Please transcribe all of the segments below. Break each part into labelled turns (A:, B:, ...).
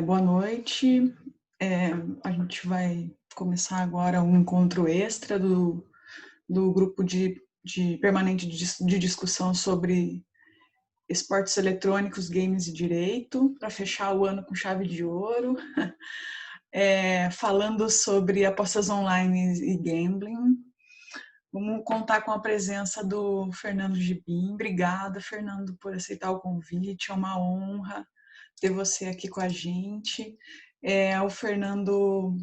A: Boa noite. É, a gente vai começar agora um encontro extra do grupo permanente de discussão sobre esportes eletrônicos, games e direito, para fechar o ano com chave de ouro, falando sobre apostas online e gambling. Vamos contar com a presença do Fernando Gibim. Obrigada, Fernando, por aceitar o convite. É uma honra ter você aqui com a gente. O Fernando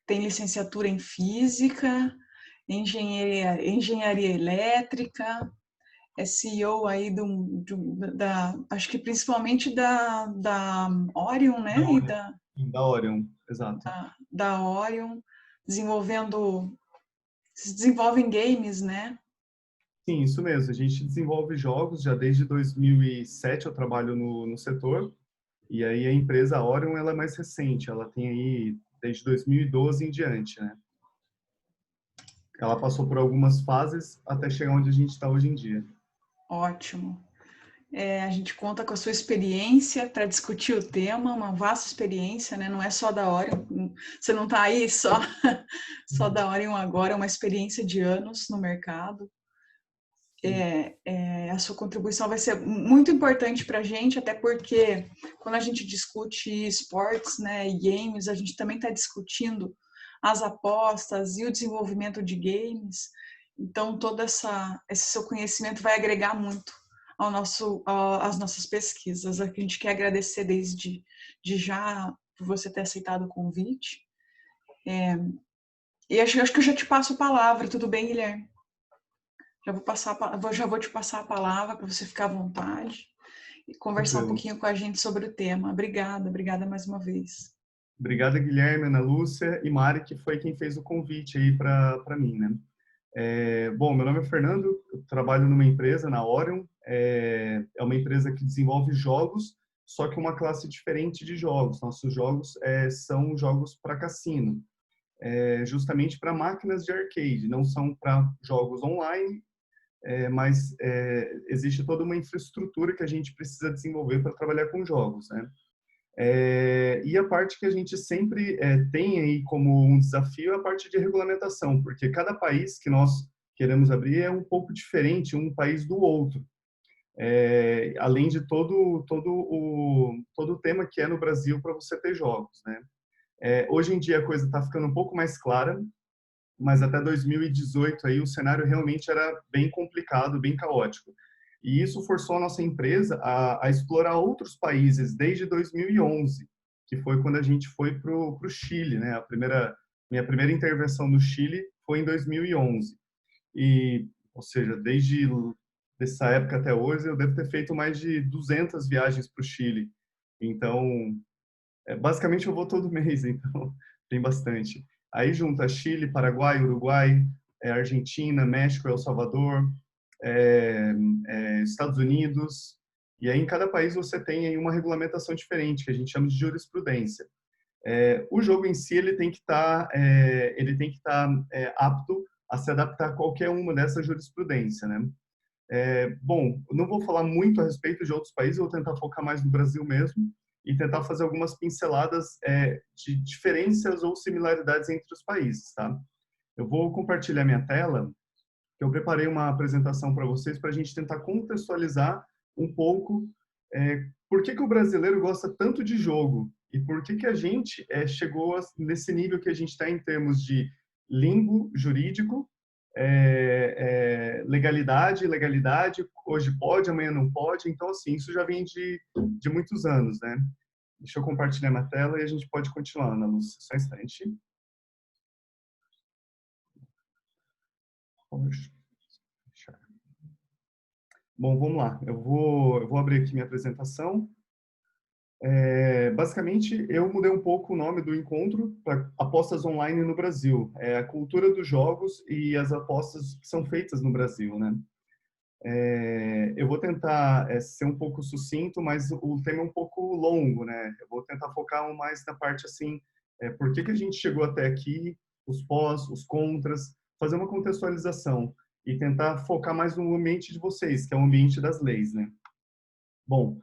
A: tem licenciatura em Física, Engenharia Elétrica, é CEO aí acho que principalmente da Orion, né?
B: Da
A: E
B: Orion. Da Orion, exato.
A: da Orion, se desenvolvem games, né?
B: Sim, isso mesmo. A gente desenvolve jogos já desde 2007. Eu trabalho no setor. E aí a empresa Orion, ela é mais recente. Ela tem aí desde 2012 em diante, né? Ela passou por algumas fases até chegar onde a gente está hoje em dia.
A: Ótimo. A gente conta com a sua experiência para discutir o tema, uma vasta experiência, né? Não é só da Orion, você não está aí só da Orion agora, é uma experiência de anos no mercado. A sua contribuição vai ser muito importante para a gente, até porque quando a gente discute esportes, né, e games, a gente também está discutindo as apostas e o desenvolvimento de games. Então, esse seu conhecimento vai agregar muito às nossas pesquisas. A gente quer agradecer de já por você ter aceitado o convite. E acho que eu já te passo a palavra, tudo bem, Guilherme? Já vou te passar a palavra para você ficar à vontade e conversar um
B: Tranquilo.
A: pouquinho com a gente sobre o tema. Obrigada mais uma vez.
B: Obrigada, Guilherme, Ana Lúcia e Mari, que foi quem fez o convite aí para mim, né? Bom, meu nome é Fernando, eu trabalho numa empresa, na Orion. É uma empresa que desenvolve jogos, só que uma classe diferente de jogos. Nossos jogos são jogos para cassino, justamente para máquinas de arcade, não são para jogos online, mas existe toda uma infraestrutura que a gente precisa desenvolver para trabalhar com jogos, né? E a parte que a gente sempre tem aí como um desafio é a parte de regulamentação, porque cada país que nós queremos abrir é um pouco diferente um país do outro. Além de todo o tema que é no Brasil para você ter jogos, né? Hoje em dia a coisa está ficando um pouco mais clara, mas até 2018 aí o cenário realmente era bem complicado, bem caótico. E isso forçou a nossa empresa a explorar outros países desde 2011, que foi quando a gente foi para o Chile, né? Minha primeira intervenção no Chile foi em 2011. Ou seja, desde dessa época até hoje, eu devo ter feito mais de 200 viagens para o Chile. Então, basicamente eu vou todo mês, então tem bastante. Aí junta Chile, Paraguai, Uruguai, Argentina, México, El Salvador, Estados Unidos. E aí em cada país você tem aí uma regulamentação diferente, que a gente chama de jurisprudência. O jogo em si ele tem que estar apto a se adaptar a qualquer uma dessa jurisprudência, né? Bom, eu não vou falar muito a respeito de outros países, eu vou tentar focar mais no Brasil mesmo e tentar fazer algumas pinceladas de diferenças ou similaridades entre os países, tá? Eu vou compartilhar minha tela, que eu preparei uma apresentação para vocês para a gente tentar contextualizar um pouco por que o brasileiro gosta tanto de jogo e por que a gente chegou nesse nível que a gente está em termos de limbo jurídico, legalidade, ilegalidade, hoje pode, amanhã não pode. Então, assim, isso já vem de muitos anos, né? Deixa eu compartilhar minha tela e a gente pode continuar, Ana Lúcia. Só um instante. Poxa. Bom, vamos lá. Eu vou abrir aqui minha apresentação. Basicamente, eu mudei um pouco o nome do encontro para Apostas Online no Brasil. É a cultura dos jogos e as apostas que são feitas no Brasil, né? Eu vou tentar ser um pouco sucinto, mas o tema é um pouco longo, né? Eu vou tentar focar mais na parte assim, por que a gente chegou até aqui, os pós, os contras, fazer uma contextualização e tentar focar mais no ambiente de vocês, que é o ambiente das leis, né? Bom,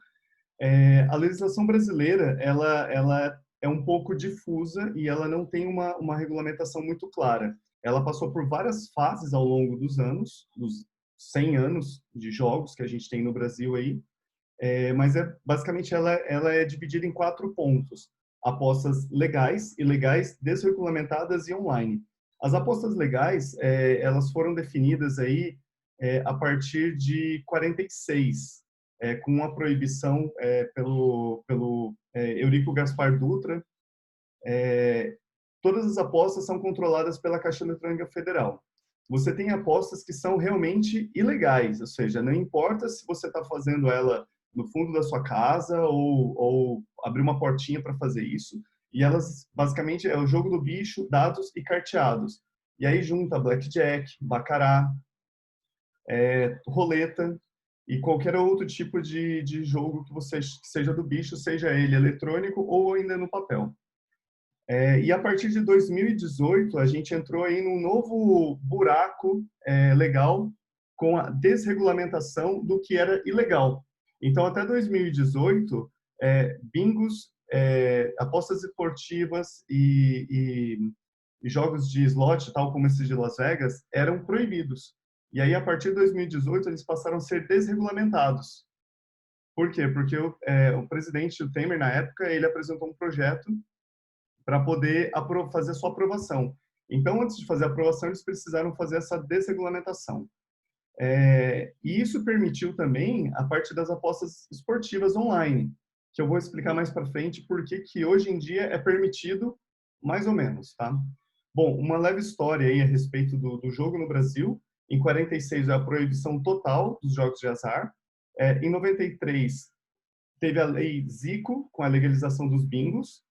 B: A legislação brasileira, ela é um pouco difusa e ela não tem uma regulamentação muito clara. Ela passou por várias fases ao longo dos anos, dos 100 anos de jogos que a gente tem no Brasil aí, mas basicamente ela é dividida em 4 pontos: apostas legais, ilegais, desregulamentadas e online. As apostas legais, elas foram definidas aí a partir de 46, com uma proibição pelo Eurico Gaspar Dutra. Todas as apostas são controladas pela Caixa Eletrônica Federal. Você tem apostas que são realmente ilegais, ou seja, não importa se você está fazendo ela no fundo da sua casa ou abrir uma portinha para fazer isso. E elas, basicamente, é o jogo do bicho, dados e carteados. E aí junta blackjack, baccarat, roleta e qualquer outro tipo de jogo que seja do bicho, seja ele eletrônico ou ainda no papel. E a partir de 2018, a gente entrou aí num novo buraco legal com a desregulamentação do que era ilegal. Então, até 2018, bingos, apostas esportivas e jogos de slot, tal como esses de Las Vegas, eram proibidos. E aí, a partir de 2018, eles passaram a ser desregulamentados. Por quê? Porque o presidente, o Temer, na época, ele apresentou um projeto para poder fazer a sua aprovação. Então, antes de fazer a aprovação, eles precisaram fazer essa desregulamentação. E isso permitiu também a parte das apostas esportivas online, que eu vou explicar mais para frente porque que hoje em dia é permitido mais ou menos, tá? Bom, uma leve história aí a respeito do jogo no Brasil. Em 46 é a proibição total dos jogos de azar. Em 93 teve a lei Zico com a legalização dos bingos.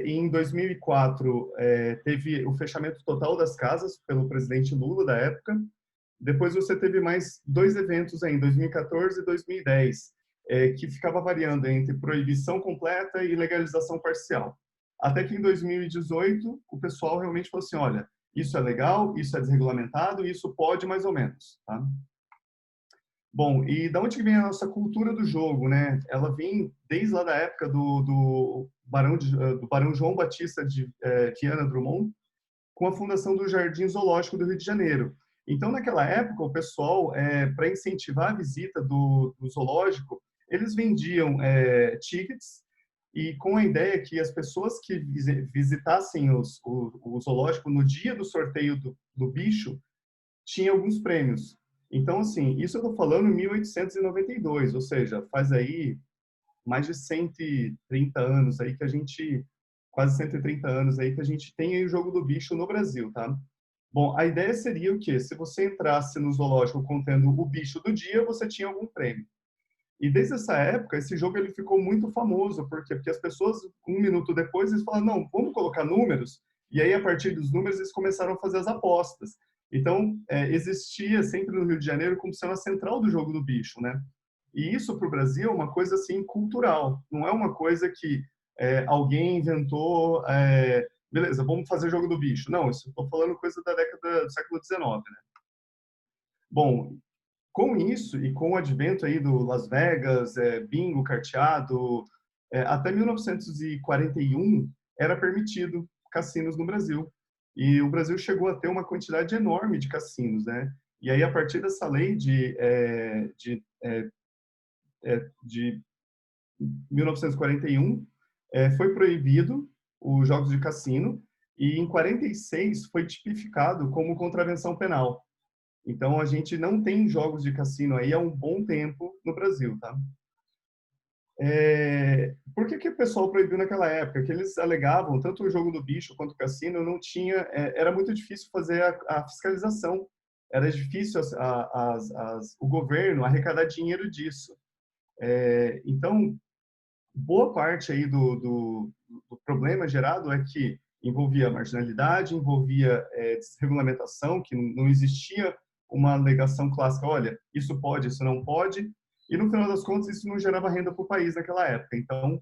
B: Em 2004 teve o fechamento total das casas pelo presidente Lula da época. Depois você teve mais 2 eventos aí, em 2014 e 2010, que ficava variando entre proibição completa e legalização parcial. Até que em 2018 o pessoal realmente falou assim, olha, isso é legal, isso é desregulamentado, isso pode mais ou menos, tá? Bom, e da onde vem a nossa cultura do jogo, né? Ela vem desde lá da época do Barão João Batista de Viana Drummond, com a fundação do Jardim Zoológico do Rio de Janeiro. Então, naquela época, o pessoal, para incentivar a visita do zoológico, eles vendiam tickets e com a ideia que as pessoas que visitassem o zoológico no dia do sorteio do bicho tinham alguns prêmios. Então, assim, isso eu estou falando em 1892, ou seja, faz aí mais de 130 anos aí que a gente, quase 130 anos aí que a gente tem aí o jogo do bicho no Brasil, tá? Bom, a ideia seria o quê? Se você entrasse no zoológico contendo o bicho do dia, você tinha algum prêmio. E desde essa época, esse jogo ele ficou muito famoso. Por quê? Porque as pessoas, um minuto depois, eles falaram, não, vamos colocar números. E aí, a partir dos números, eles começaram a fazer as apostas. Então, existia sempre no Rio de Janeiro como sendo a central do jogo do bicho, né? E isso para o Brasil é uma coisa assim cultural. Não é uma coisa que alguém inventou, beleza, vamos fazer jogo do bicho. Não, isso estou falando coisa da década do século XIX, né? Bom, com isso e com o advento aí do Las Vegas, bingo, carteado, até 1941 era permitido cassinos no Brasil. E o Brasil chegou a ter uma quantidade enorme de cassinos, né? E aí, a partir dessa lei de 1941, foi proibido os jogos de cassino e em 46 foi tipificado como contravenção penal. Então, a gente não tem jogos de cassino aí há um bom tempo no Brasil, tá? Por que o pessoal proibiu naquela época? Que eles alegavam, tanto o jogo do bicho quanto o cassino, não tinha, era muito difícil fazer a fiscalização. Era difícil o governo arrecadar dinheiro disso. Então, boa parte aí do problema gerado é que envolvia marginalidade, envolvia desregulamentação, que não existia uma alegação clássica, olha, isso pode, isso não pode, e no final das contas isso não gerava renda para o país naquela época. Então,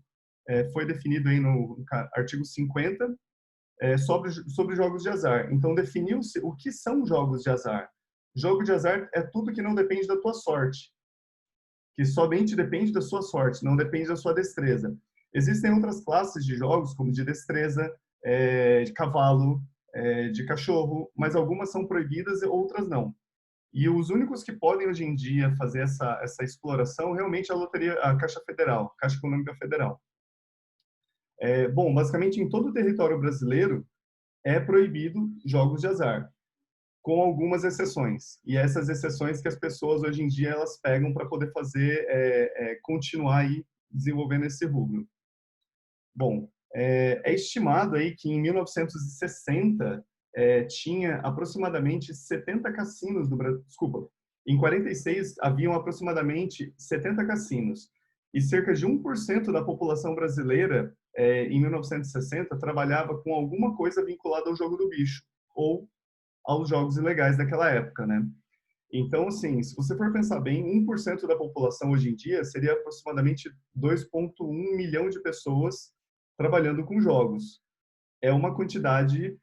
B: foi definido aí no artigo 50 sobre jogos de azar. Então, definiu-se o que são jogos de azar. Jogo de azar é tudo que não depende da tua sorte. que somente depende da sua sorte, não depende da sua destreza. Existem outras classes de jogos, como de destreza, de cavalo, de cachorro, mas algumas são proibidas e outras não. E os únicos que podem hoje em dia fazer essa exploração realmente é a Caixa Federal, Caixa Econômica Federal. Bom, basicamente em todo o território brasileiro é proibido jogos de azar, com algumas exceções. E essas exceções que as pessoas hoje em dia elas pegam para poder fazer continuar aí desenvolvendo esse rubro. Bom, é estimado aí que em 1960 tinha aproximadamente 70 cassinos no Brasil. Desculpa, em 46 haviam aproximadamente 70 cassinos e cerca de 1% da população brasileira em 1960 trabalhava com alguma coisa vinculada ao jogo do bicho ou aos jogos ilegais daquela época, né? Então, assim, se você for pensar bem, 1% da população hoje em dia seria aproximadamente 2,1 milhão de pessoas trabalhando com jogos. É uma quantidade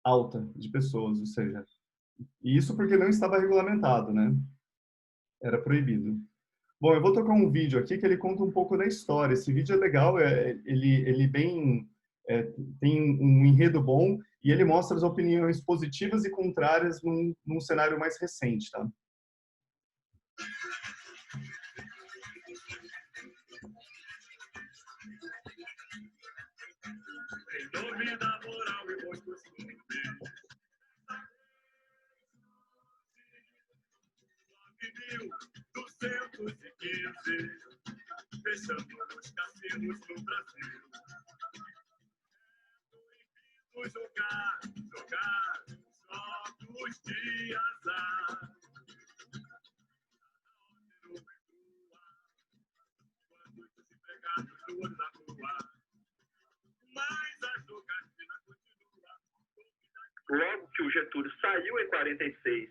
B: alta de pessoas, ou seja, e isso porque não estava regulamentado, né? Era proibido. Bom, eu vou tocar um vídeo aqui que ele conta um pouco da história. Esse vídeo é legal, ele bem tem um enredo bom e ele mostra as opiniões positivas e contrárias num cenário mais recente, tá? Em nome da moral e bons costumes, 9.215, fechando os cassinos no Brasil. Jogar jogos de azar. Quando os empregados do olho da rua, mas a jogatina continua. Logo que o Getúlio saiu em 46,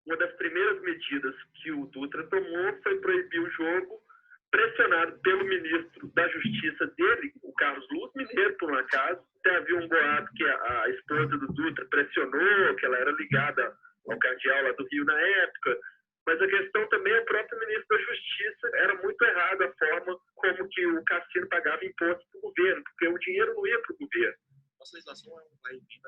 B: uma das primeiras medidas que o Dutra tomou foi proibir o jogo, pressionado pelo ministro da Justiça dele, o Carlos Luz, mineiro por um acaso. Até havia um boato que a esposa do Dutra pressionou, que ela era ligada ao cardeal lá do Rio na época. Mas a questão também é o próprio ministro da Justiça. Era muito errada a forma como que o cassino pagava imposto para o governo, porque o dinheiro não ia para o governo.
C: Nossa legislação vai vir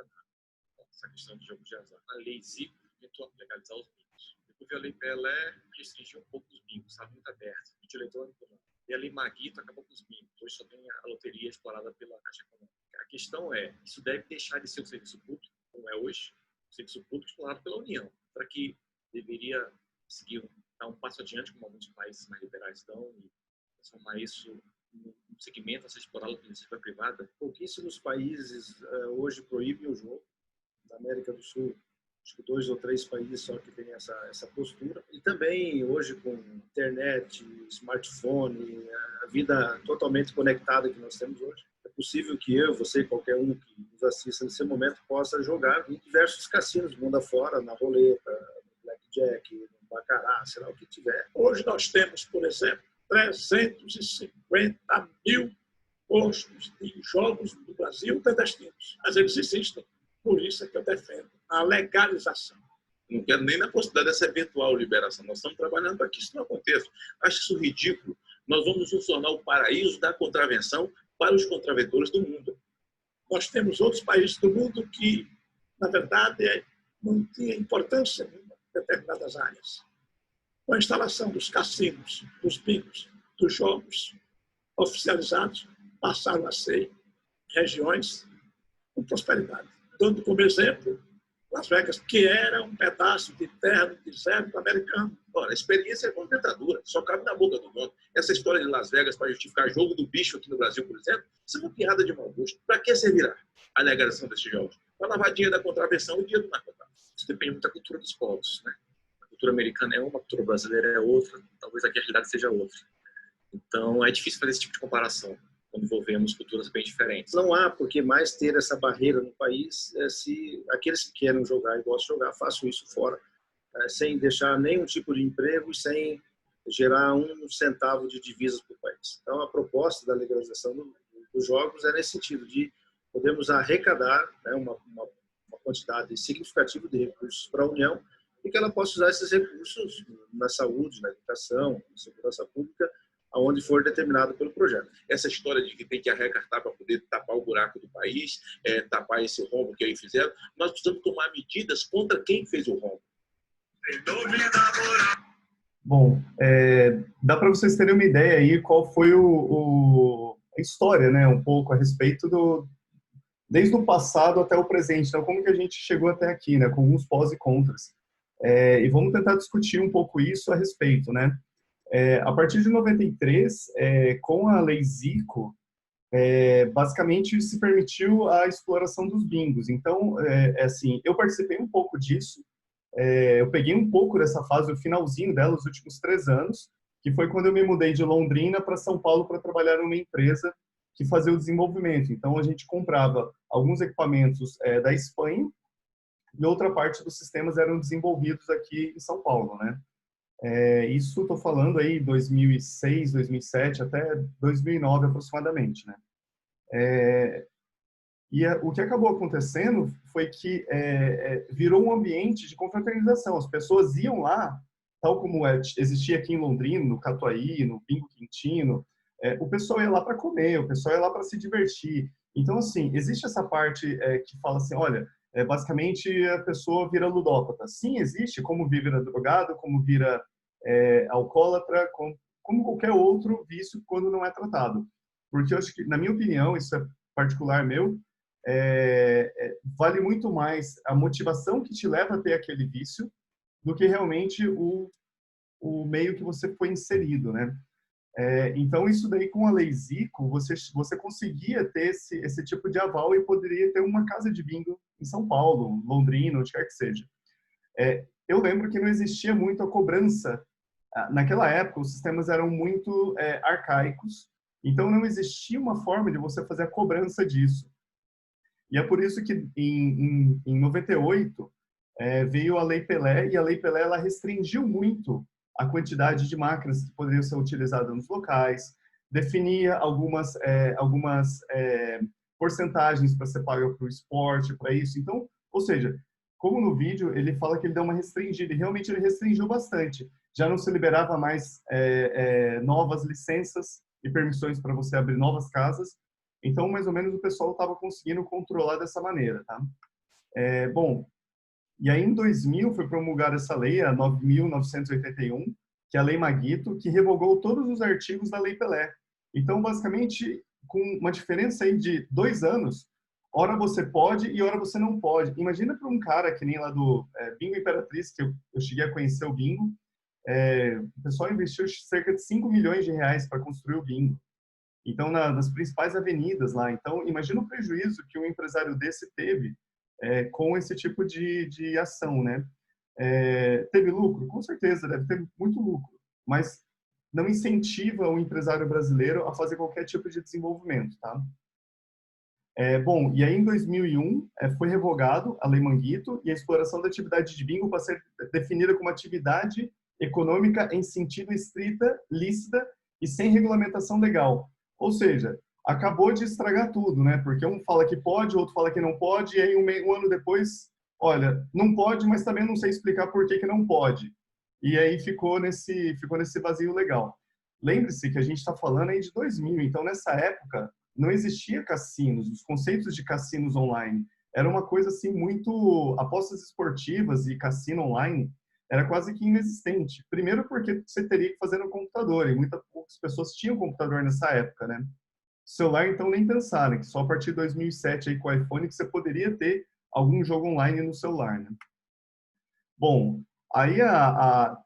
C: essa questão de jogo de azar. A lei Zico tentou legalizar os bingos. Depois a lei Pelé restringiu um pouco os bingos, estava muito aberto. O vídeo eletrônico não. E a lei Maguito acabou com os bingos. Hoje só tem a loteria explorada pela Caixa Econômica. A questão é, isso deve deixar de ser um serviço público, como é hoje, um serviço público explorado pela União, para que deveria seguir, dar um passo adiante, como alguns países mais liberais dão, e transformar isso num segmento a ser explorado pela iniciativa privada.
D: Pouquíssimos países hoje proíbem o jogo. Na América do Sul, acho que 2 ou 3 países só que têm essa postura. E também hoje com internet, smartphone, a vida totalmente conectada que nós temos hoje, é possível que eu, você, qualquer um que nos assista nesse momento possa jogar em diversos cassinos do mundo afora, na roleta, no blackjack, no baccarat, sei lá o que tiver.
E: Hoje nós temos, por exemplo, 350 mil postos de jogos do Brasil clandestinos. Mas eles existem. Por isso é que eu defendo a legalização.
C: Não quero nem na possibilidade dessa eventual liberação. Nós estamos trabalhando para que isso não aconteça. Acho isso ridículo. Nós vamos nos tornar o paraíso da contravenção para os contraventores do mundo.
E: Nós temos outros países do mundo que, na verdade, não tinha importância em determinadas áreas. Com a instalação dos cassinos, dos bingos, dos jogos oficializados, passaram a ser regiões com prosperidade. Dando como exemplo Las Vegas, que era um pedaço de terra do deserto americano.
C: Ora, a experiência é conventadora, só cabe na boca do dono. Essa história de Las Vegas para justificar jogo do bicho aqui no Brasil, por exemplo, isso é uma piada de mau gosto. Para que servirá a legalização desses jogos? Para lavar dinheiro da contravenção e dinheiro do narcotráfico. Isso depende muito da cultura dos povos, né? A cultura americana é uma, a cultura brasileira é outra, talvez aqui a realidade seja outra. Então, é difícil fazer esse tipo de comparação quando envolvemos culturas bem diferentes.
D: Não há por que mais ter essa barreira no país se aqueles que querem jogar e gostam de jogar, façam isso fora, sem deixar nenhum tipo de emprego e sem gerar um centavo de divisas para o país. Então, a proposta da legalização dos jogos é nesse sentido, de podermos arrecadar, né, uma quantidade significativa de recursos para a União e que ela possa usar esses recursos na saúde, na educação, na segurança pública, aonde for determinado pelo projeto.
C: Essa história de que tem que arrecadar para poder tapar o buraco do país, tapar esse rombo que aí fizeram, nós precisamos tomar medidas contra quem fez o rombo.
B: Bom, dá para vocês terem uma ideia aí qual foi a história, né, um pouco a respeito desde o passado até o presente. Então, como que a gente chegou até aqui, né, com alguns pós e contras. E vamos tentar discutir um pouco isso a respeito, né. A partir de 93, com a Lei Zico, basicamente se permitiu a exploração dos bingos. Então, assim, eu participei um pouco disso, eu peguei um pouco dessa fase, o finalzinho dela, os últimos 3 anos, que foi quando eu me mudei de Londrina para São Paulo para trabalhar numa empresa que fazia o desenvolvimento. Então, a gente comprava alguns equipamentos da Espanha e outra parte dos sistemas eram desenvolvidos aqui em São Paulo, né? Isso estou falando aí 2006, 2007 até 2009 aproximadamente, né? O que acabou acontecendo foi que virou um ambiente de confraternização. As pessoas iam lá, tal como existia aqui em Londrina, no Catuaí, no Bingo Quintino, o pessoal ia lá para comer, o pessoal ia lá para se divertir. Então, assim, existe essa parte que fala assim, olha, basicamente a pessoa vira ludópata. Sim, existe, como vira drogado, como vira alcoólatra, como qualquer outro vício quando não é tratado. Porque eu acho que, na minha opinião, isso é particular meu, vale muito mais a motivação que te leva a ter aquele vício do que realmente o meio que você foi inserido, né? Então, isso daí com a Lei Zico, você conseguia ter esse tipo de aval e poderia ter uma casa de bingo em São Paulo, Londrina, onde quer que seja. Eu lembro que não existia muito a cobrança. Naquela época, os sistemas eram muito arcaicos, então não existia uma forma de você fazer a cobrança disso. E é por isso que em 98 veio a Lei Pelé, e a Lei Pelé ela restringiu muito a quantidade de máquinas que poderiam ser utilizadas nos locais, definia algumas porcentagens para ser paga para o esporte, para isso. Então, ou seja, como no vídeo ele fala que ele deu uma restringida, e realmente ele restringiu bastante. Já não se liberava mais novas licenças e permissões para você abrir novas casas. Então, mais ou menos, o pessoal estava conseguindo controlar dessa maneira, tá? Bom, e aí em 2000 foi promulgada essa lei, a 9.981, que é a Lei Maguito, que revogou todos os artigos da Lei Pelé. Então, basicamente, com uma diferença aí de 2 anos, ora você pode e ora você não pode. Imagina para um cara que nem lá do Bingo Imperatriz, que eu cheguei a conhecer o Bingo, o pessoal investiu cerca de 5 milhões de reais para construir o Bingo. Então, nas principais avenidas lá. Então, imagina o prejuízo que um empresário desse teve com esse tipo de ação, né? Teve lucro? Com certeza, deve ter muito lucro, mas não incentiva o empresário brasileiro a fazer qualquer tipo de desenvolvimento, tá? Bom, e aí em 2001 foi revogado a Lei Manguito e a exploração da atividade de bingo para ser definida como atividade econômica em sentido estrita, lícita e sem regulamentação legal. Ou seja, acabou de estragar tudo, né? Porque um fala que pode, outro fala que não pode, e aí um ano depois, olha, não pode, mas também não sei explicar por que não pode. E aí ficou nesse vazio legal. Lembre-se que a gente está falando aí de 2000, então nessa época não existia cassinos, os conceitos de cassinos online era uma coisa assim muito, apostas esportivas e cassino online era quase que inexistente. Primeiro porque você teria que fazer no computador, e muitas poucas pessoas tinham computador nessa época, né? Celular, então, nem pensar, né? Que só a partir de 2007 aí com o iPhone que você poderia ter algum jogo online no celular, né? Bom, aí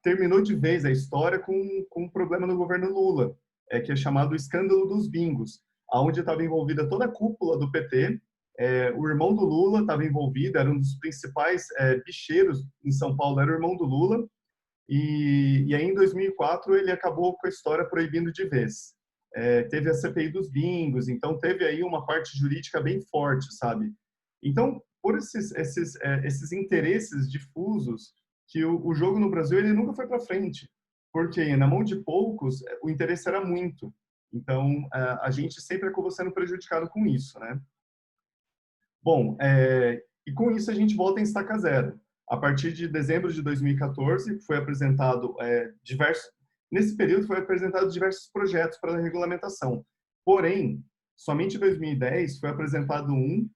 B: terminou de vez a história com um problema no governo Lula, que é chamado o escândalo dos bingos, onde estava envolvida toda a cúpula do PT, o irmão do Lula estava envolvido, era um dos principais bicheiros em São Paulo, era o irmão do Lula, e aí em 2004 ele acabou com a história proibindo de vez. Teve a CPI dos bingos, então teve aí uma parte jurídica bem forte, sabe? Então, por esses interesses difusos, que o jogo no Brasil ele nunca foi para frente, porque na mão de poucos o interesse era muito. Então, a gente sempre acabou sendo prejudicado com isso, né? Bom, e com isso a gente volta em estaca zero. A partir de dezembro de 2014, foi apresentado nesse período foi apresentado diversos projetos para a regulamentação. Porém, somente em 2010 foi apresentado um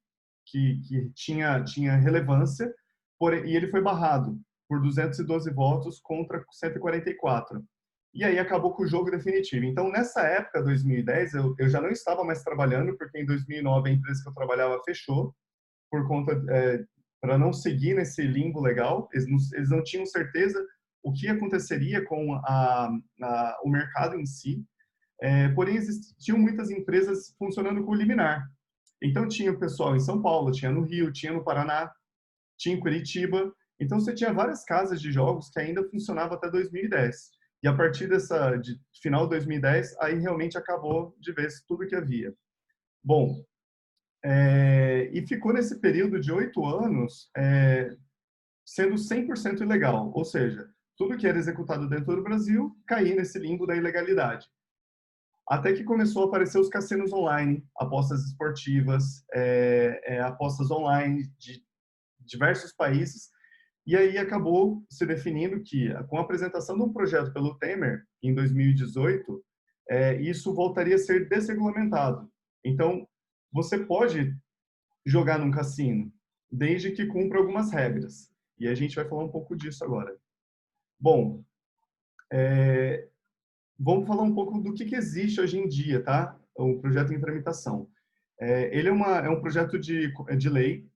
B: que tinha relevância, e ele foi barrado por 212 votos contra 144. E aí acabou com o jogo definitivo. Então, nessa época, 2010, eu já não estava mais trabalhando, porque em 2009 a empresa que eu trabalhava fechou, por conta para não seguir nesse limbo legal. Eles não tinham certeza o que aconteceria com o mercado em si. Porém, existiam muitas empresas funcionando com liminar. Então, tinha o pessoal em São Paulo, tinha no Rio, tinha no Paraná, tinha em Curitiba. Então, você tinha várias casas de jogos que ainda funcionavam até 2010. E a partir de final de 2010, aí realmente acabou de vez tudo que havia. Bom, e ficou nesse período de 8 anos sendo 100% ilegal. Ou seja, tudo que era executado dentro do Brasil caía nesse limbo da ilegalidade. Até que começou a aparecer os cassinos online, apostas esportivas, apostas online de diversos países. E aí acabou se definindo que, com a apresentação de um projeto pelo Temer, em 2018, isso voltaria a ser desregulamentado. Então, você pode jogar num cassino, desde que cumpra algumas regras. E a gente vai falar um pouco disso agora. Bom, vamos falar um pouco do que existe hoje em dia, tá? O projeto em tramitação. Ele é um projeto de lei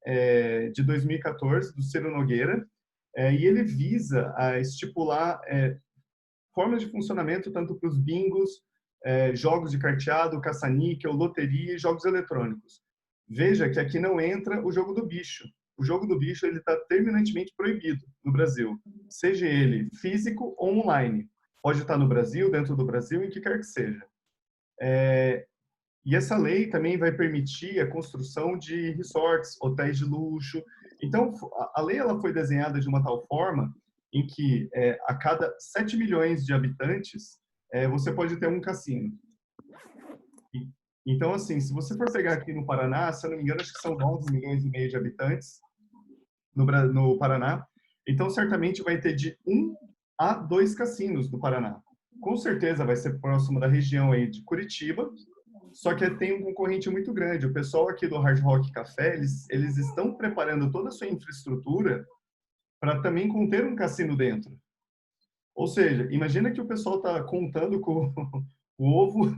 B: de 2014, do Ciro Nogueira, e ele visa estipular formas de funcionamento tanto para os bingos, jogos de carteado, caça-níquel, loteria e jogos eletrônicos. Veja que aqui não entra o jogo do bicho. O jogo do bicho ele está terminantemente proibido no Brasil, seja ele físico ou online. Pode estar no Brasil, dentro do Brasil, em que quer que seja. E essa lei também vai permitir a construção de resorts, hotéis de luxo. Então, a lei ela foi desenhada de uma tal forma em que a cada 7 milhões de habitantes, você pode ter um cassino. Então, assim, se você for pegar aqui no Paraná, se eu não me engano, acho que são 9 milhões e meio de habitantes no Paraná. Então, certamente vai ter de 1 a 2 cassinos no Paraná. Com certeza vai ser próximo da região aí de Curitiba, só que tem um concorrente muito grande. O pessoal aqui do Hard Rock Café, eles estão preparando toda a sua infraestrutura para também conter um cassino dentro. Ou seja, imagina que o pessoal está contando com o ovo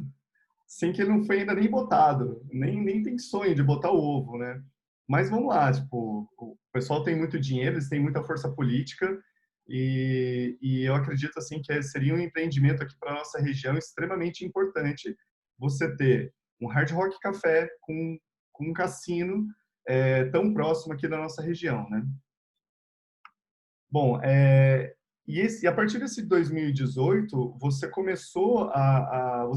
B: sem que ele não foi ainda nem botado. Nem tem sonho de botar o ovo, né? Mas vamos lá, tipo, o pessoal tem muito dinheiro, eles têm muita força política e eu acredito assim que seria um empreendimento aqui para nossa região extremamente importante você ter um Hard Rock Café com um cassino tão próximo aqui da nossa região, né? Bom, e a partir desse 2018, você começou a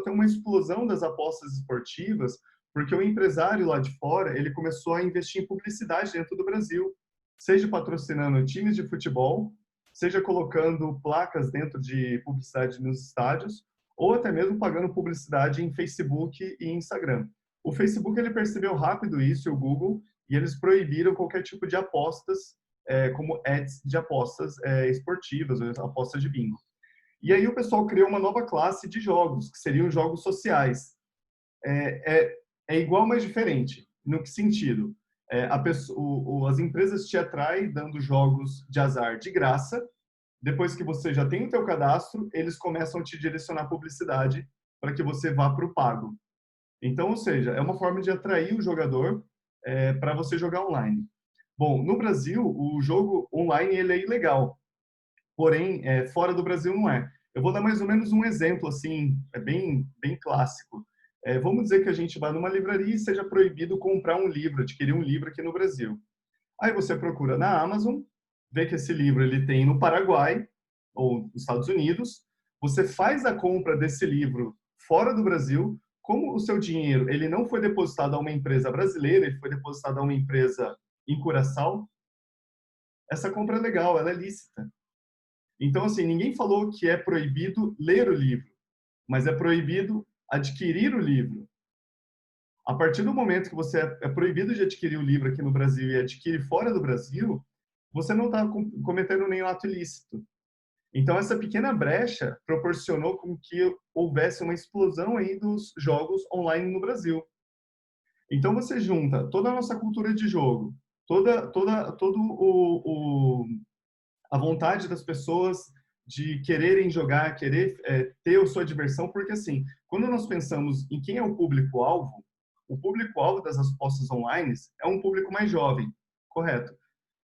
B: ter uma explosão das apostas esportivas, porque o empresário lá de fora, ele começou a investir em publicidade dentro do Brasil, seja patrocinando times de futebol, seja colocando placas dentro de publicidade nos estádios, ou até mesmo pagando publicidade em Facebook e Instagram. O Facebook ele percebeu rápido isso, e o Google, e eles proibiram qualquer tipo de apostas, como ads de apostas esportivas, ou apostas de bingo. E aí o pessoal criou uma nova classe de jogos, que seriam jogos sociais. É igual, mas diferente. No que sentido? As empresas te atraem dando jogos de azar de graça. Depois que você já tem o teu cadastro, eles começam a te direcionar publicidade para que você vá para o pago. Então, ou seja, é uma forma de atrair o jogador para você jogar online. Bom, no Brasil, o jogo online ele é ilegal. Porém, fora do Brasil não é. Eu vou dar mais ou menos um exemplo, assim, bem clássico. Vamos dizer que a gente vai numa livraria e seja proibido comprar um livro, adquirir um livro aqui no Brasil. Aí você procura na Amazon, vê que esse livro ele tem no Paraguai ou nos Estados Unidos. Você faz a compra desse livro fora do Brasil. Como o seu dinheiro ele não foi depositado a uma empresa brasileira, ele foi depositado a uma empresa em Curaçao, essa compra é legal, ela é lícita. Então, assim, ninguém falou que é proibido ler o livro, mas é proibido adquirir o livro. A partir do momento que você é proibido de adquirir o livro aqui no Brasil e adquire fora do Brasil, você não está cometendo nenhum ato ilícito. Então, essa pequena brecha proporcionou com que houvesse uma explosão aí dos jogos online no Brasil. Então, você junta toda a nossa cultura de jogo, a vontade das pessoas de quererem jogar, querer ter a sua diversão, porque assim, quando nós pensamos em quem é o público-alvo das apostas online é um público mais jovem, correto?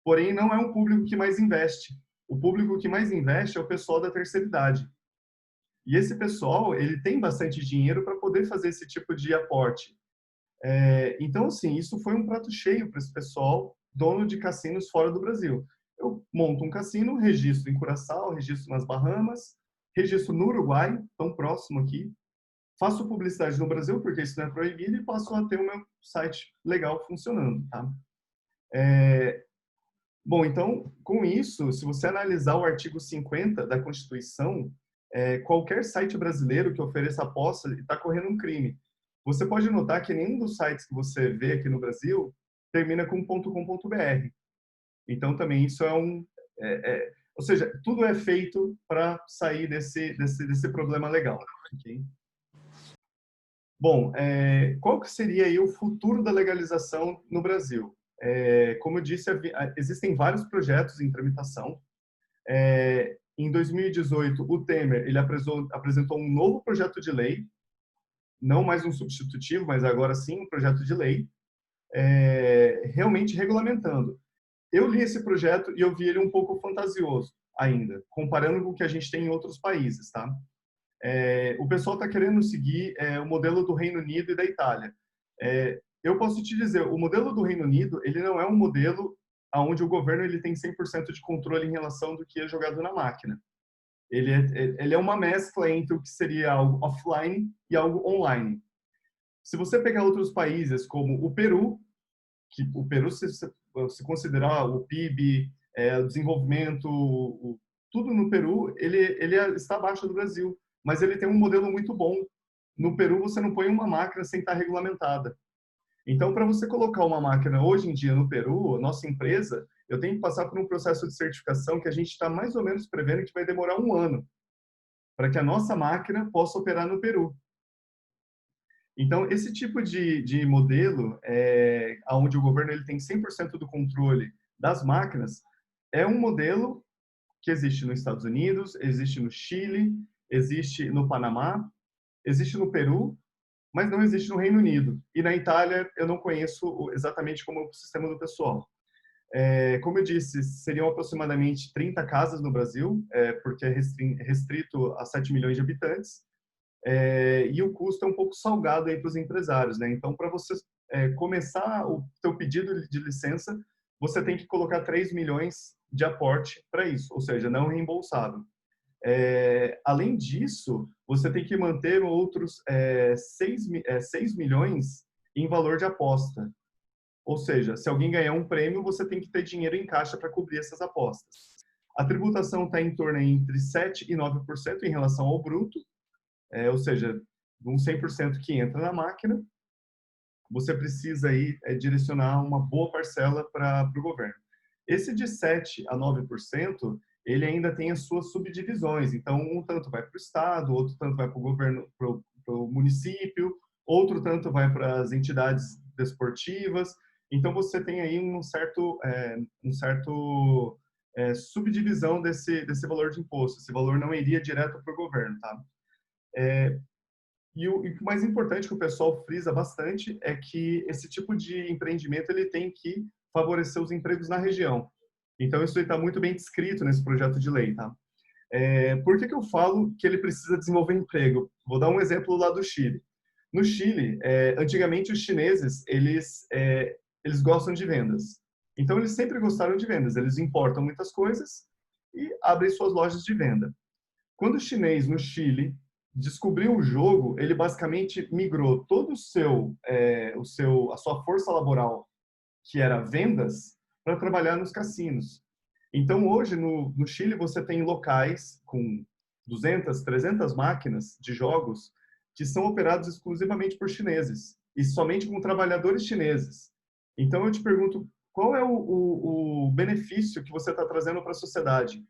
B: Porém, não é um público que mais investe. O público que mais investe é o pessoal da terceira idade. E esse pessoal, ele tem bastante dinheiro para poder fazer esse tipo de aporte. Então, assim, isso foi um prato cheio para esse pessoal, dono de cassinos fora do Brasil. Eu monto um cassino, registro em Curaçao, registro nas Bahamas, registro no Uruguai, tão próximo aqui, faço publicidade no Brasil, porque isso não é proibido, e passo a ter o meu site legal funcionando, tá? Bom, então, com isso, se você analisar o artigo 50 da Constituição, qualquer site brasileiro que ofereça aposta está correndo um crime. Você pode notar que nenhum dos sites que você vê aqui no Brasil termina com .com.br. Então, também isso ou seja, tudo é feito para sair desse problema legal. Okay? Bom, qual que seria aí o futuro da legalização no Brasil? Como eu disse, existem vários projetos em tramitação. Em 2018, o Temer ele apresentou um novo projeto de lei, não mais um substitutivo, mas agora sim um projeto de lei, realmente regulamentando. Eu li esse projeto e eu vi ele um pouco fantasioso ainda, comparando com o que a gente tem em outros países, tá? O pessoal está querendo seguir o modelo do Reino Unido e da Itália. Eu posso te dizer, o modelo do Reino Unido, ele não é um modelo onde o governo ele tem 100% de controle em relação do que é jogado na máquina. Ele é uma mescla entre o que seria algo offline e algo online. Se você pegar outros países como o Peru, que o Peru, se considerar o PIB, o desenvolvimento, tudo no Peru, ele está abaixo do Brasil, mas ele tem um modelo muito bom. No Peru, você não põe uma máquina sem estar regulamentada. Então, para você colocar uma máquina hoje em dia no Peru, nossa empresa, eu tenho que passar por um processo de certificação que a gente está mais ou menos prevendo que vai demorar 1 ano para que a nossa máquina possa operar no Peru. Então, esse tipo de modelo, onde o governo ele tem 100% do controle das máquinas, é um modelo que existe nos Estados Unidos, existe no Chile, existe no Panamá, existe no Peru, mas não existe no Reino Unido. E na Itália, eu não conheço exatamente como é o sistema do pessoal. Como eu disse, seriam aproximadamente 30 casas no Brasil, porque é restrito a 7 milhões de habitantes. E o custo é um pouco salgado aí para os empresários, né? Então, para você começar o seu pedido de licença, você tem que colocar 3 milhões de aporte para isso, ou seja, não reembolsável. Além disso, você tem que manter outros 6 milhões em valor de aposta. Ou seja, se alguém ganhar um prêmio, você tem que ter dinheiro em caixa para cobrir essas apostas. A tributação está em torno entre 7% e 9% em relação ao bruto, ou seja, um 100% que entra na máquina, você precisa aí direcionar uma boa parcela para o governo. Esse de 7% a 9%, ele ainda tem as suas subdivisões. Então, um tanto vai para o Estado, outro tanto vai para o governo, para o município, outro tanto vai para as entidades desportivas. Então, você tem aí um certo subdivisão desse valor de imposto. Esse valor não iria direto para o governo, tá? E o mais importante que o pessoal frisa bastante é que esse tipo de empreendimento ele tem que favorecer os empregos na região. Então, isso está muito bem descrito nesse projeto de lei, tá? Por que eu falo que ele precisa desenvolver emprego? Vou dar um exemplo lá do Chile. No Chile, antigamente os chineses, eles gostam de vendas. Então, eles sempre gostaram de vendas. Eles importam muitas coisas e abrem suas lojas de venda. Quando o chinês no Chile descobriu o jogo, ele basicamente migrou todo a sua força laboral, que era vendas, para trabalhar nos cassinos. Então, hoje, no Chile, você tem locais com 200, 300 máquinas de jogos que são operados exclusivamente por chineses e somente com trabalhadores chineses. Então, eu te pergunto, qual é o benefício que você está trazendo para a sociedade?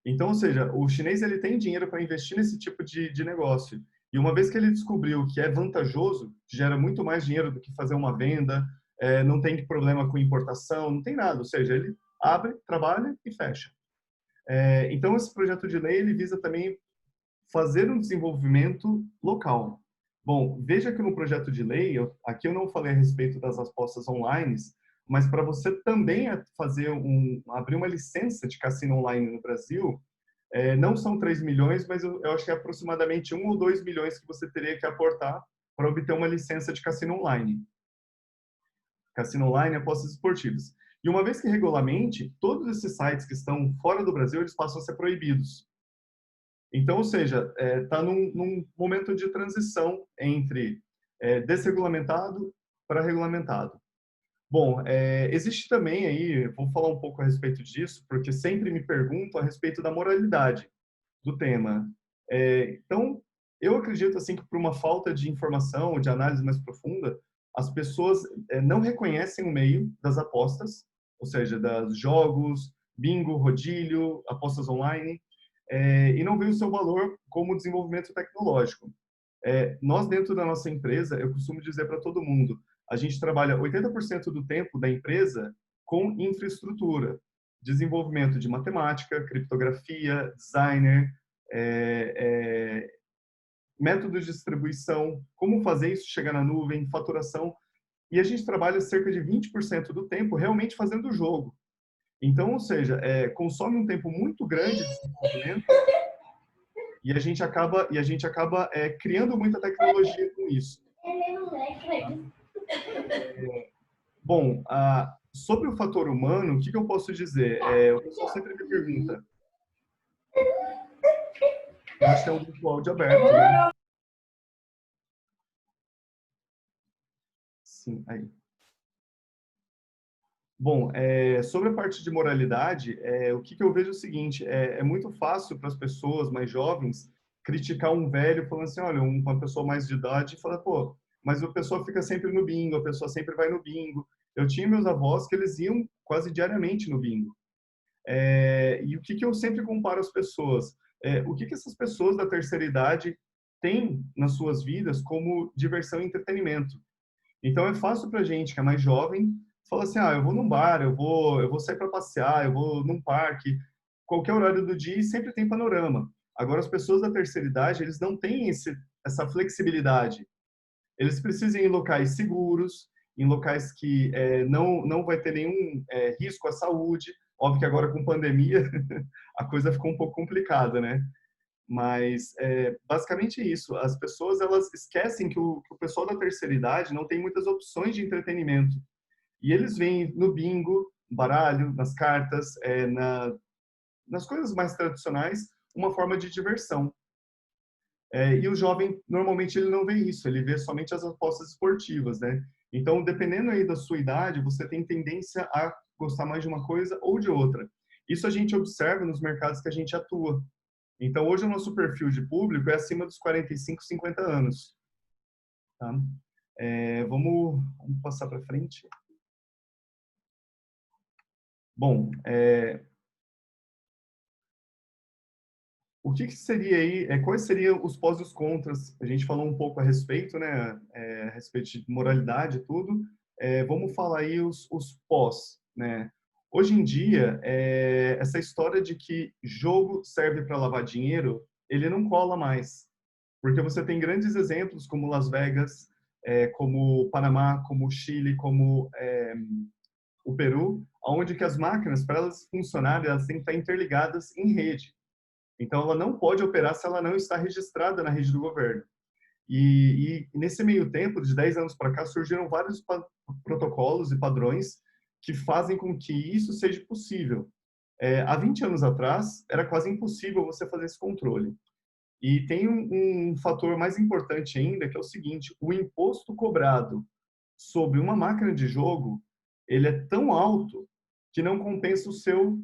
B: Então, ou seja, o chinês ele tem dinheiro para investir nesse tipo de negócio. E uma vez que ele descobriu que é vantajoso, gera muito mais dinheiro do que fazer uma venda, não tem problema com importação, não tem nada. Ou seja, ele abre, trabalha e fecha. Então, esse projeto de lei ele visa também fazer um desenvolvimento local. Bom, veja que no projeto de lei, aqui eu não falei a respeito das apostas online, mas para você também abrir uma licença de cassino online no Brasil, não são 3 milhões, mas eu acho que é aproximadamente 1 ou 2 milhões que você teria que aportar para obter uma licença de cassino online. Cassino online, apostas esportivas. E uma vez que regulamente, todos esses sites que estão fora do Brasil, eles passam a ser proibidos. Então, ou seja, está num momento de transição entre desregulamentado para regulamentado. Bom, existe também aí, vou falar um pouco a respeito disso, porque sempre me perguntam a respeito da moralidade do tema. Então, eu acredito assim que por uma falta de informação, de análise mais profunda, as pessoas não reconhecem o meio das apostas, ou seja, dos jogos, bingo, rodílio, apostas online, e não veem o seu valor como desenvolvimento tecnológico. Nós, dentro da nossa empresa, eu costumo dizer para todo mundo, a gente trabalha 80% do tempo da empresa com infraestrutura, desenvolvimento de matemática, criptografia, designer, métodos de distribuição, como fazer isso chegar na nuvem, faturação, e a gente trabalha cerca de 20% do tempo realmente fazendo o jogo. Então, ou seja, consome um tempo muito grande de desenvolvimento e a gente acaba criando muita tecnologia com isso. Bom, sobre o fator humano, o que eu posso dizer? O pessoal sempre me pergunta. Eu acho que é um grupo áudio aberto, né? Sim, aí. Bom, sobre a parte de moralidade, o que eu vejo é o seguinte, é muito fácil para as pessoas mais jovens criticar um velho falando assim, olha, uma pessoa mais de idade fala, pô, mas a pessoa fica sempre no bingo, a pessoa sempre vai no bingo. Eu tinha meus avós que eles iam quase diariamente no bingo. E o que eu sempre comparo as pessoas? O que essas pessoas da terceira idade têm nas suas vidas como diversão e entretenimento? Então é fácil para a gente que é mais jovem falar assim, eu vou num bar, eu vou sair para passear, eu vou num parque, qualquer horário do dia e sempre tem panorama. Agora as pessoas da terceira idade, eles não têm essa flexibilidade. Eles precisam ir em locais seguros, em locais que não vai ter nenhum risco à saúde. Óbvio que agora com pandemia a coisa ficou um pouco complicada, né? Mas basicamente é isso. As pessoas elas esquecem que o pessoal da terceira idade não tem muitas opções de entretenimento. E eles veem no bingo, baralho, nas cartas, nas coisas mais tradicionais, uma forma de diversão. E o jovem, normalmente, ele não vê isso, ele vê somente as apostas esportivas, né? Então, dependendo aí da sua idade, você tem tendência a gostar mais de uma coisa ou de outra. Isso a gente observa nos mercados que a gente atua. Então, hoje o nosso perfil de público é acima dos 45, 50 anos. Tá? Vamos passar para frente. Bom, o que seria aí, quais seriam os pós e os contras? A gente falou um pouco a respeito, né, a respeito de moralidade e tudo. Vamos falar aí os pós, né? Hoje em dia, essa história de que jogo serve para lavar dinheiro, ele não cola mais. Porque você tem grandes exemplos como Las Vegas, como Panamá, como Chile, como o Peru, onde que as máquinas, para elas funcionarem, elas têm que estar interligadas em rede. Então, ela não pode operar se ela não está registrada na rede do governo. E nesse meio tempo, de 10 anos para cá, surgiram vários protocolos e padrões que fazem com que isso seja possível. Há 20 anos atrás, era quase impossível você fazer esse controle. E tem um fator mais importante ainda, que é o seguinte, o imposto cobrado sobre uma máquina de jogo, ele é tão alto que não compensa o seu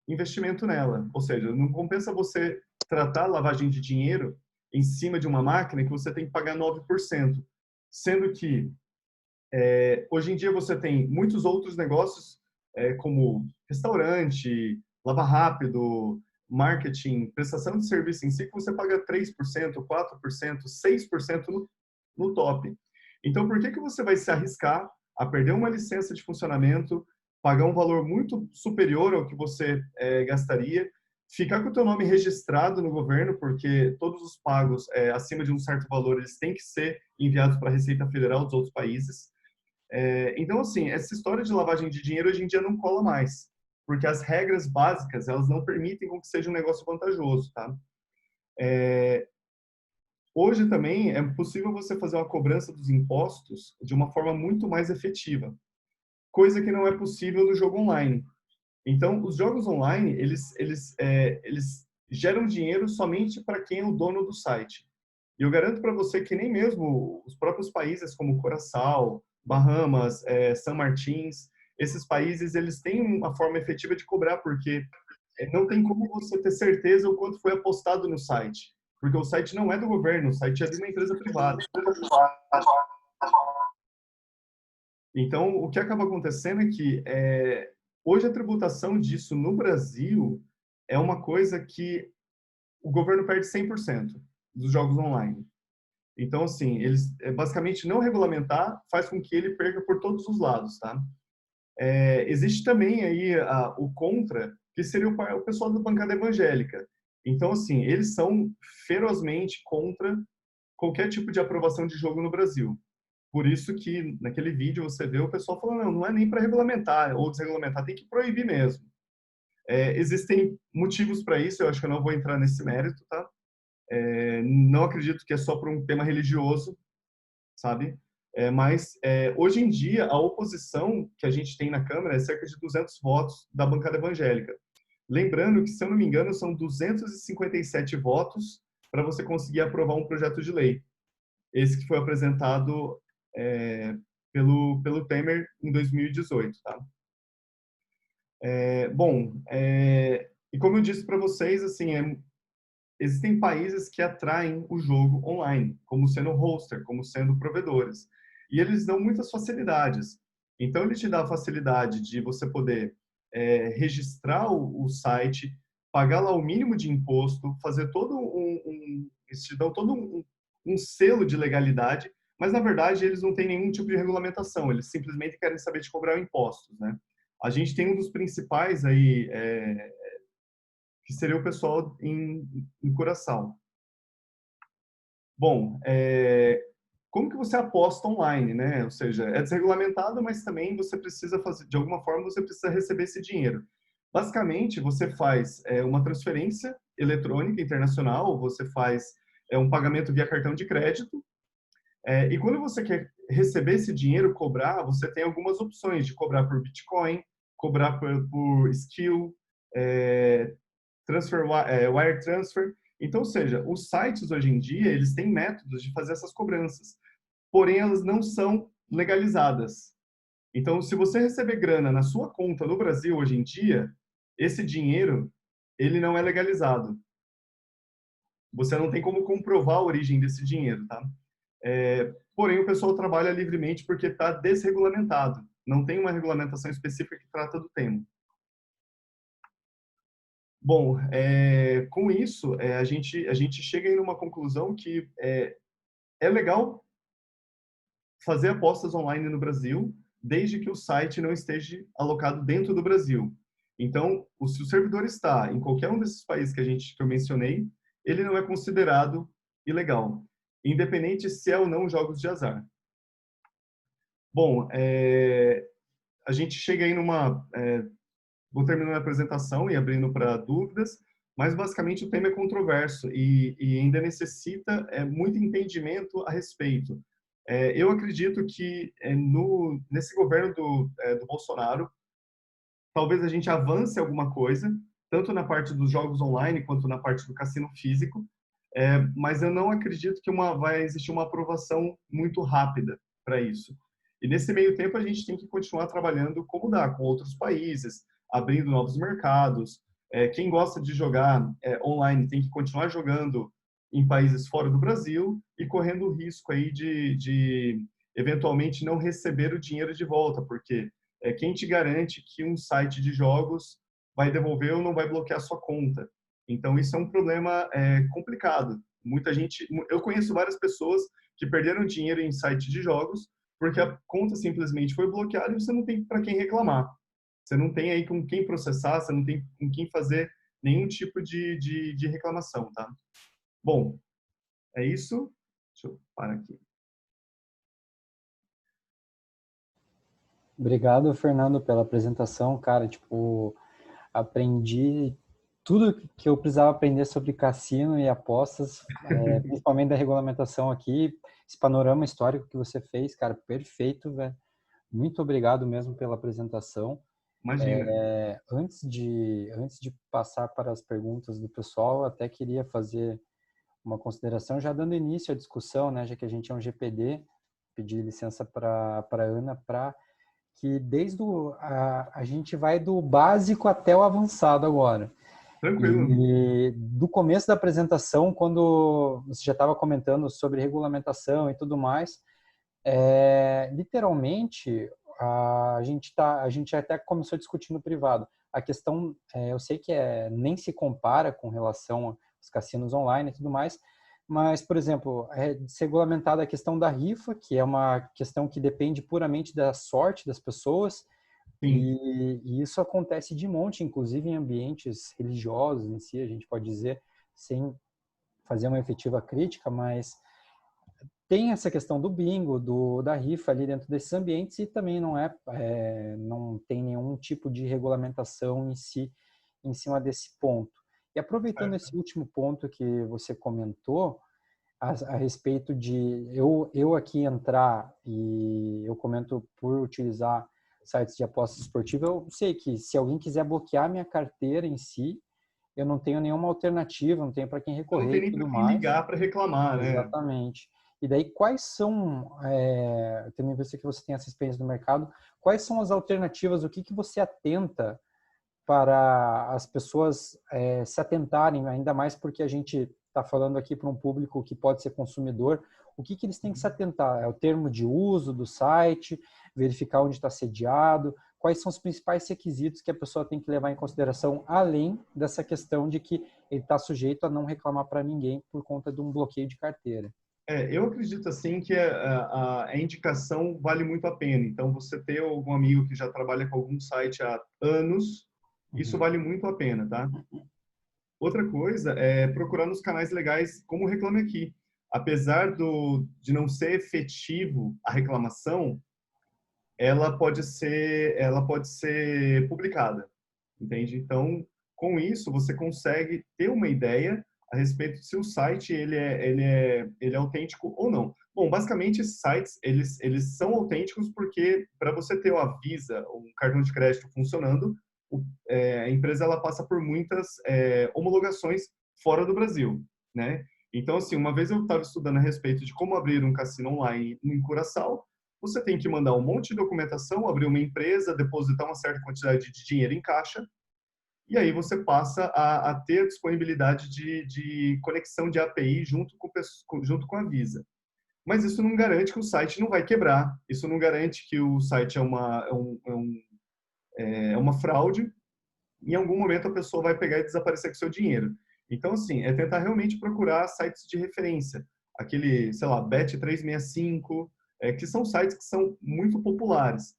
B: investimento nela. Ou seja, não compensa você tratar a lavagem de dinheiro em cima de uma máquina que você tem que pagar 9%. Sendo que Hoje em dia você tem muitos outros negócios, como restaurante, lava rápido, marketing, prestação de serviço em si, que você paga 3%, 4%, 6% no top. Então, por que você vai se arriscar a perder uma licença de funcionamento, pagar um valor muito superior ao que você gastaria, ficar com o teu nome registrado no governo, porque todos os pagos acima de um certo valor, eles têm que ser enviados para a Receita Federal dos outros países. Então, assim, essa história de lavagem de dinheiro hoje em dia não cola mais, porque as regras básicas, elas não permitem com que seja um negócio vantajoso, tá? Hoje também é possível você fazer uma cobrança dos impostos de uma forma muito mais efetiva, coisa que não é possível no jogo online. Então, os jogos online, eles geram dinheiro somente para quem é o dono do site. E eu garanto para você que nem mesmo os próprios países como Curaçao, Bahamas, São Martins, esses países, eles têm uma forma efetiva de cobrar, porque não tem como você ter certeza o quanto foi apostado no site. Porque o site não é do governo, o site é de uma empresa privada. Então, o que acaba acontecendo é que hoje a tributação disso no Brasil é uma coisa que o governo perde 100% dos jogos online. Então, assim, eles basicamente não regulamentar faz com que ele perca por todos os lados, tá? Existe também aí o contra, que seria o pessoal da bancada evangélica. Então, assim, eles são ferozmente contra qualquer tipo de aprovação de jogo no Brasil. Por isso que naquele vídeo você vê o pessoal falando, não é nem para regulamentar ou desregulamentar, tem que proibir mesmo. Existem motivos para isso, eu acho que eu não vou entrar nesse mérito, tá? Não acredito que é só por um tema religioso, sabe? Mas hoje em dia a oposição que a gente tem na Câmara é cerca de 200 votos da bancada evangélica. Lembrando que, se eu não me engano, são 257 votos para você conseguir aprovar um projeto de lei. Esse que foi apresentado pelo Temer em 2018, tá? E como eu disse para vocês, assim, existem países que atraem o jogo online, como sendo hoster, como sendo provedores. E eles dão muitas facilidades. Então, ele te dá a facilidade de você poder registrar o site, pagar lá o mínimo de imposto, fazer todo eles te dão todo um selo de legalidade, mas, na verdade, eles não têm nenhum tipo de regulamentação, eles simplesmente querem saber de cobrar impostos, né? A gente tem um dos principais aí, que seria o pessoal em Curaçao. Bom, como que você aposta online, né? Ou seja, é desregulamentado, mas também você precisa fazer, de alguma forma, você precisa receber esse dinheiro. Basicamente, você faz uma transferência eletrônica internacional, você faz um pagamento via cartão de crédito, e quando você quer receber esse dinheiro, cobrar, você tem algumas opções de cobrar por Bitcoin, cobrar por skill, wire transfer. Então, ou seja, os sites hoje em dia, eles têm métodos de fazer essas cobranças, porém elas não são legalizadas. Então, se você receber grana na sua conta no Brasil hoje em dia, esse dinheiro, ele não é legalizado. Você não tem como comprovar a origem desse dinheiro, tá? Porém, o pessoal trabalha livremente porque está desregulamentado. Não tem uma regulamentação específica que trata do tema. Bom, com isso, a gente chega em uma conclusão que é legal fazer apostas online no Brasil, desde que o site não esteja alocado dentro do Brasil. Então, se o servidor está em qualquer um desses países que eu mencionei, ele não é considerado ilegal, independente se é ou não jogos de azar. Bom, a gente chega aí vou terminando a apresentação e abrindo para dúvidas, mas basicamente o tema é controverso e ainda necessita muito entendimento a respeito. Eu acredito que nesse governo do Bolsonaro, talvez a gente avance alguma coisa, tanto na parte dos jogos online quanto na parte do cassino físico, mas eu não acredito que vai existir uma aprovação muito rápida para isso. E nesse meio tempo a gente tem que continuar trabalhando como dá, com outros países, abrindo novos mercados. Quem gosta de jogar online tem que continuar jogando em países fora do Brasil e correndo o risco aí de eventualmente não receber o dinheiro de volta, porque quem te garante que um site de jogos vai devolver ou não vai bloquear sua conta? Então, isso é um problema complicado. Muita gente, eu conheço várias pessoas que perderam dinheiro em sites de jogos porque a conta simplesmente foi bloqueada e você não tem para quem reclamar. Você não tem aí com quem processar, você não tem com quem fazer nenhum tipo de reclamação, tá? Bom, é isso. Deixa eu parar aqui.
F: Obrigado, Fernando, pela apresentação, cara. Tipo, aprendi tudo que eu precisava aprender sobre cassino e apostas, principalmente da regulamentação aqui. Esse panorama histórico que você fez, cara, perfeito, velho. Muito obrigado mesmo pela apresentação.
B: Imagina.
F: Antes de passar para as perguntas do pessoal, até queria fazer uma consideração, já dando início à discussão, né, já que a gente é um GPD, pedir licença para a Ana, para que desde a gente vai do básico até o avançado agora.
B: Tranquilo.
F: E do começo da apresentação, quando você já estava comentando sobre regulamentação e tudo mais, literalmente a gente até começou a discutir no privado. A questão, eu sei que nem se compara com relação aos cassinos online e tudo mais, mas, por exemplo, regulamentada a questão da rifa, que é uma questão que depende puramente da sorte das pessoas, e isso acontece de monte, inclusive em ambientes religiosos em si, a gente pode dizer, sem fazer uma efetiva crítica, mas tem essa questão do bingo, da rifa ali dentro desses ambientes e também não tem nenhum tipo de regulamentação em si, em cima desse ponto. E aproveitando esse último ponto que você comentou, a respeito de eu aqui entrar, e eu comento por utilizar sites de apostas esportivas, eu sei que se alguém quiser bloquear minha carteira em si, eu não tenho nenhuma alternativa, não tenho para quem recorrer.
B: Não tem nem para quem ligar para reclamar, né?
F: Exatamente. E daí, quais são, tendo em vista que você tem essa experiência no mercado, quais são as alternativas, o que você atenta para as pessoas se atentarem, ainda mais porque a gente está falando aqui para um público que pode ser consumidor, o que eles têm que se atentar? É o termo de uso do site, verificar onde está sediado, quais são os principais requisitos que a pessoa tem que levar em consideração, além dessa questão de que ele está sujeito a não reclamar para ninguém por conta de um bloqueio de carteira.
B: Eu acredito assim que a indicação vale muito a pena. Então, você ter algum amigo que já trabalha com algum site há anos, isso vale muito a pena, tá? Outra coisa é procurar nos canais legais como o Reclame Aqui. Apesar de não ser efetivo a reclamação, ela pode ser publicada, entende? Então, com isso, você consegue ter uma ideia a respeito de se o site ele é autêntico ou não. Bom, basicamente esses sites eles são autênticos porque para você ter a Visa, um cartão de crédito funcionando, a empresa ela passa por muitas homologações fora do Brasil, né? Então, assim, uma vez eu estava estudando a respeito de como abrir um cassino online em Curaçao, você tem que mandar um monte de documentação, abrir uma empresa, depositar uma certa quantidade de dinheiro em caixa, e aí você passa a ter disponibilidade de conexão de API junto com a Visa. Mas isso não garante que o site não vai quebrar, isso não garante que o site é uma fraude, em algum momento a pessoa vai pegar e desaparecer com seu dinheiro. Então, assim, é tentar realmente procurar sites de referência. Aquele, sei lá, Bet365, que são sites que são muito populares.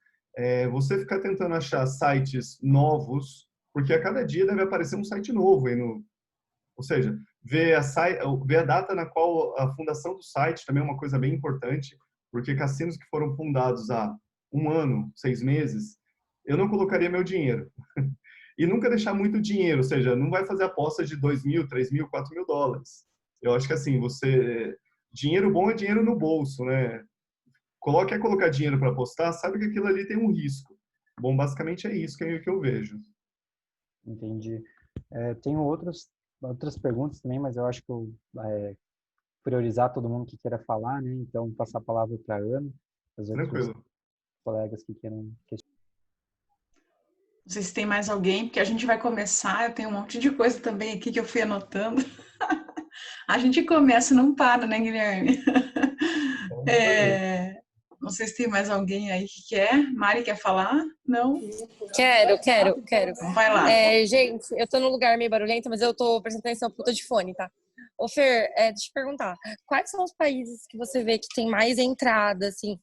B: Você ficar tentando achar sites novos, porque a cada dia deve aparecer um site novo aí ou seja, ver a data na qual a fundação do site também é uma coisa bem importante, porque cassinos que foram fundados há 1 ano, 6 meses, eu não colocaria meu dinheiro. E nunca deixar muito dinheiro, ou seja, não vai fazer aposta de 2 mil, 3 mil, 4 mil dólares. Eu acho que assim, dinheiro bom é dinheiro no bolso, né? Quer colocar dinheiro para apostar, sabe que aquilo ali tem um risco. Bom, basicamente é isso que eu vejo.
F: Entendi. Tenho outras perguntas também, mas eu acho que eu priorizar todo mundo que queira falar, né? Então, passar a palavra para a Ana, os outros colegas que queiram questionar.
A: Não sei se tem mais alguém, porque a gente vai começar, eu tenho um monte de coisa também aqui que eu fui anotando. A gente começa e não para, né, Guilherme? Não sei se tem mais alguém aí que quer. Mari, quer falar? Não?
G: Quero.
A: Então vai lá.
G: Gente, eu tô num lugar meio barulhento, mas eu tô prestando atenção porque eu tô de fone, tá? Ô, Fer, deixa eu te perguntar. Quais são os países que você vê que tem mais entrada, assim,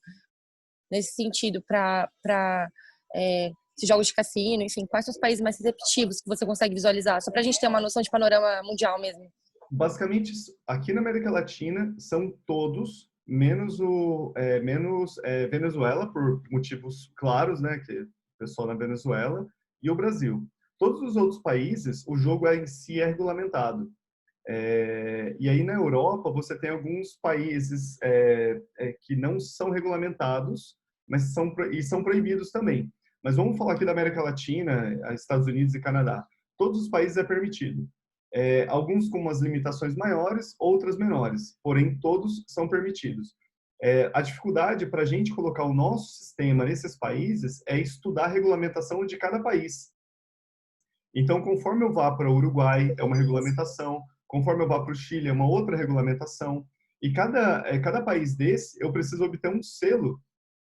G: nesse sentido, para esses jogos de cassino, enfim, quais são os países mais receptivos que você consegue visualizar? Só pra gente ter uma noção de panorama mundial mesmo.
B: Basicamente, aqui na América Latina, são todos, menos Venezuela, por motivos claros, né, que o pessoal na Venezuela, e o Brasil. Todos os outros países, o jogo em si é regulamentado. E aí na Europa, você tem alguns países que não são regulamentados, mas são proibidos também. Mas vamos falar aqui da América Latina, Estados Unidos e Canadá. Todos os países é permitido. Alguns com umas limitações maiores, outras menores, porém todos são permitidos. A dificuldade para a gente colocar o nosso sistema nesses países é estudar a regulamentação de cada país. Então, conforme eu vá para o Uruguai, é uma regulamentação, conforme eu vá para o Chile, é uma outra regulamentação, e cada país desse, eu preciso obter um selo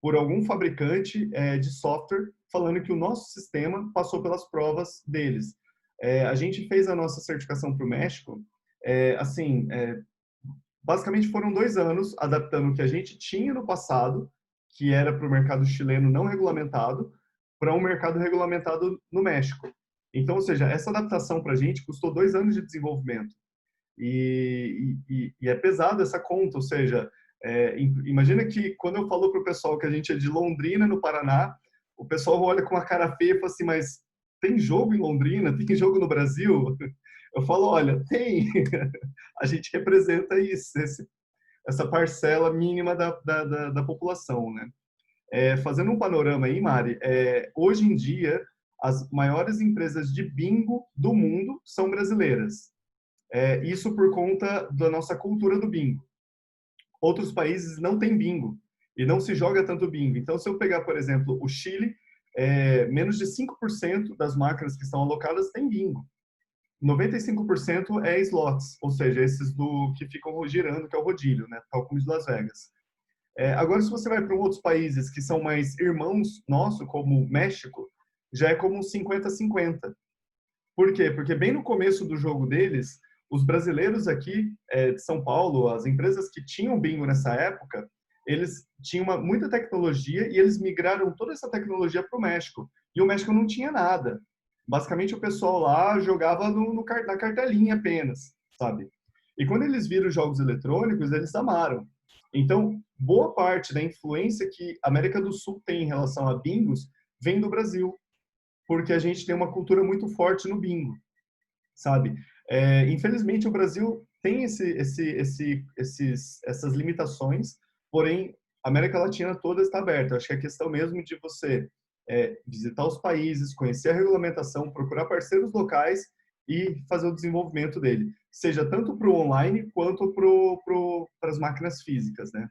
B: por algum fabricante de software falando que o nosso sistema passou pelas provas deles. A gente fez a nossa certificação para o México, basicamente foram 2 anos adaptando o que a gente tinha no passado, que era para o mercado chileno não regulamentado, para um mercado regulamentado no México. Então, ou seja, essa adaptação para a gente custou 2 anos de desenvolvimento. E é pesado essa conta, ou seja, imagina que quando eu falo para o pessoal que a gente é de Londrina, no Paraná, o pessoal olha com uma cara feia e fala assim, mas tem jogo em Londrina? Tem jogo no Brasil? Eu falo, olha, tem. A gente representa isso, essa parcela mínima da população, né? Fazendo um panorama aí, Mari, hoje em dia, as maiores empresas de bingo do mundo são brasileiras. Isso por conta da nossa cultura do bingo. Outros países não têm bingo e não se joga tanto bingo. Então, se eu pegar, por exemplo, o Chile, menos de 5% das máquinas que estão alocadas tem bingo. 95% é slots, ou seja, esses que ficam girando, que é o rodilho, né? Tal como de Las Vegas. Agora, se você vai para outros países que são mais irmãos nossos, como o México, já é como 50-50. Por quê? Porque bem no começo do jogo deles, os brasileiros aqui de São Paulo, as empresas que tinham bingo nessa época, eles tinham muita tecnologia e eles migraram toda essa tecnologia para o México. E o México não tinha nada. Basicamente, o pessoal lá jogava na cartelinha apenas, sabe? E quando eles viram jogos eletrônicos, eles amaram. Então, boa parte da influência que a América do Sul tem em relação a bingos vem do Brasil, porque a gente tem uma cultura muito forte no bingo, sabe? Infelizmente, o Brasil tem essas limitações, porém, a América Latina toda está aberta. Acho que é questão mesmo de você visitar os países, conhecer a regulamentação, procurar parceiros locais e fazer o desenvolvimento dele, seja tanto para o online quanto para as máquinas físicas, né?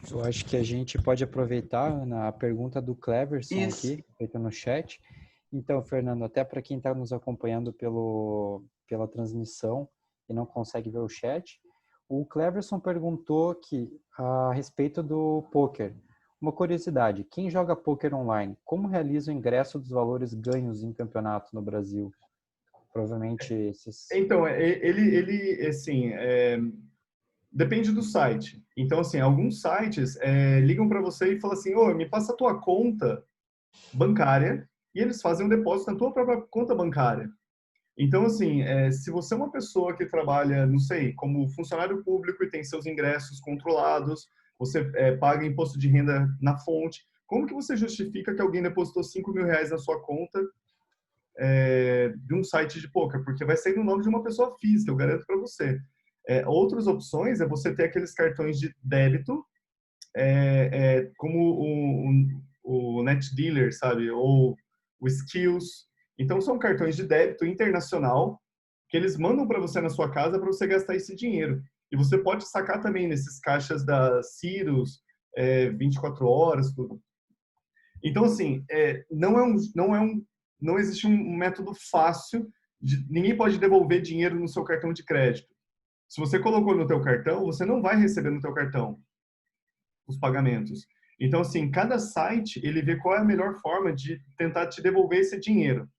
F: Eu acho que a gente pode aproveitar na pergunta do Cleverson
A: Isso.
F: aqui, feita no chat. Então, Fernando, até para quem está nos acompanhando pela transmissão e não consegue ver o chat, o Cleverson perguntou a respeito do poker. Uma curiosidade, quem joga poker online, como realiza o ingresso dos valores ganhos em campeonato no Brasil? Provavelmente esses...
B: Então, ele assim, depende do site. Então, assim, alguns sites ligam para você e falam assim, me passa a tua conta bancária, e eles fazem um depósito na tua própria conta bancária. Então, assim, se você é uma pessoa que trabalha, não sei, como funcionário público e tem seus ingressos controlados, você paga imposto de renda na fonte, como que você justifica que alguém depositou R$5.000 na sua conta de um site de poker? Porque vai sair no nome de uma pessoa física, eu garanto para você. Outras opções é você ter aqueles cartões de débito, como o Net Dealer, sabe? Ou o Skills. Então, são cartões de débito internacional que eles mandam para você na sua casa para você gastar esse dinheiro. E você pode sacar também nesses caixas da Cirrus, 24 horas, tudo. Então, assim, não existe um método fácil ninguém pode devolver dinheiro no seu cartão de crédito. Se você colocou no teu cartão, você não vai receber no teu cartão os pagamentos. Então, assim, cada site, ele vê qual é a melhor forma de tentar te devolver esse dinheiro.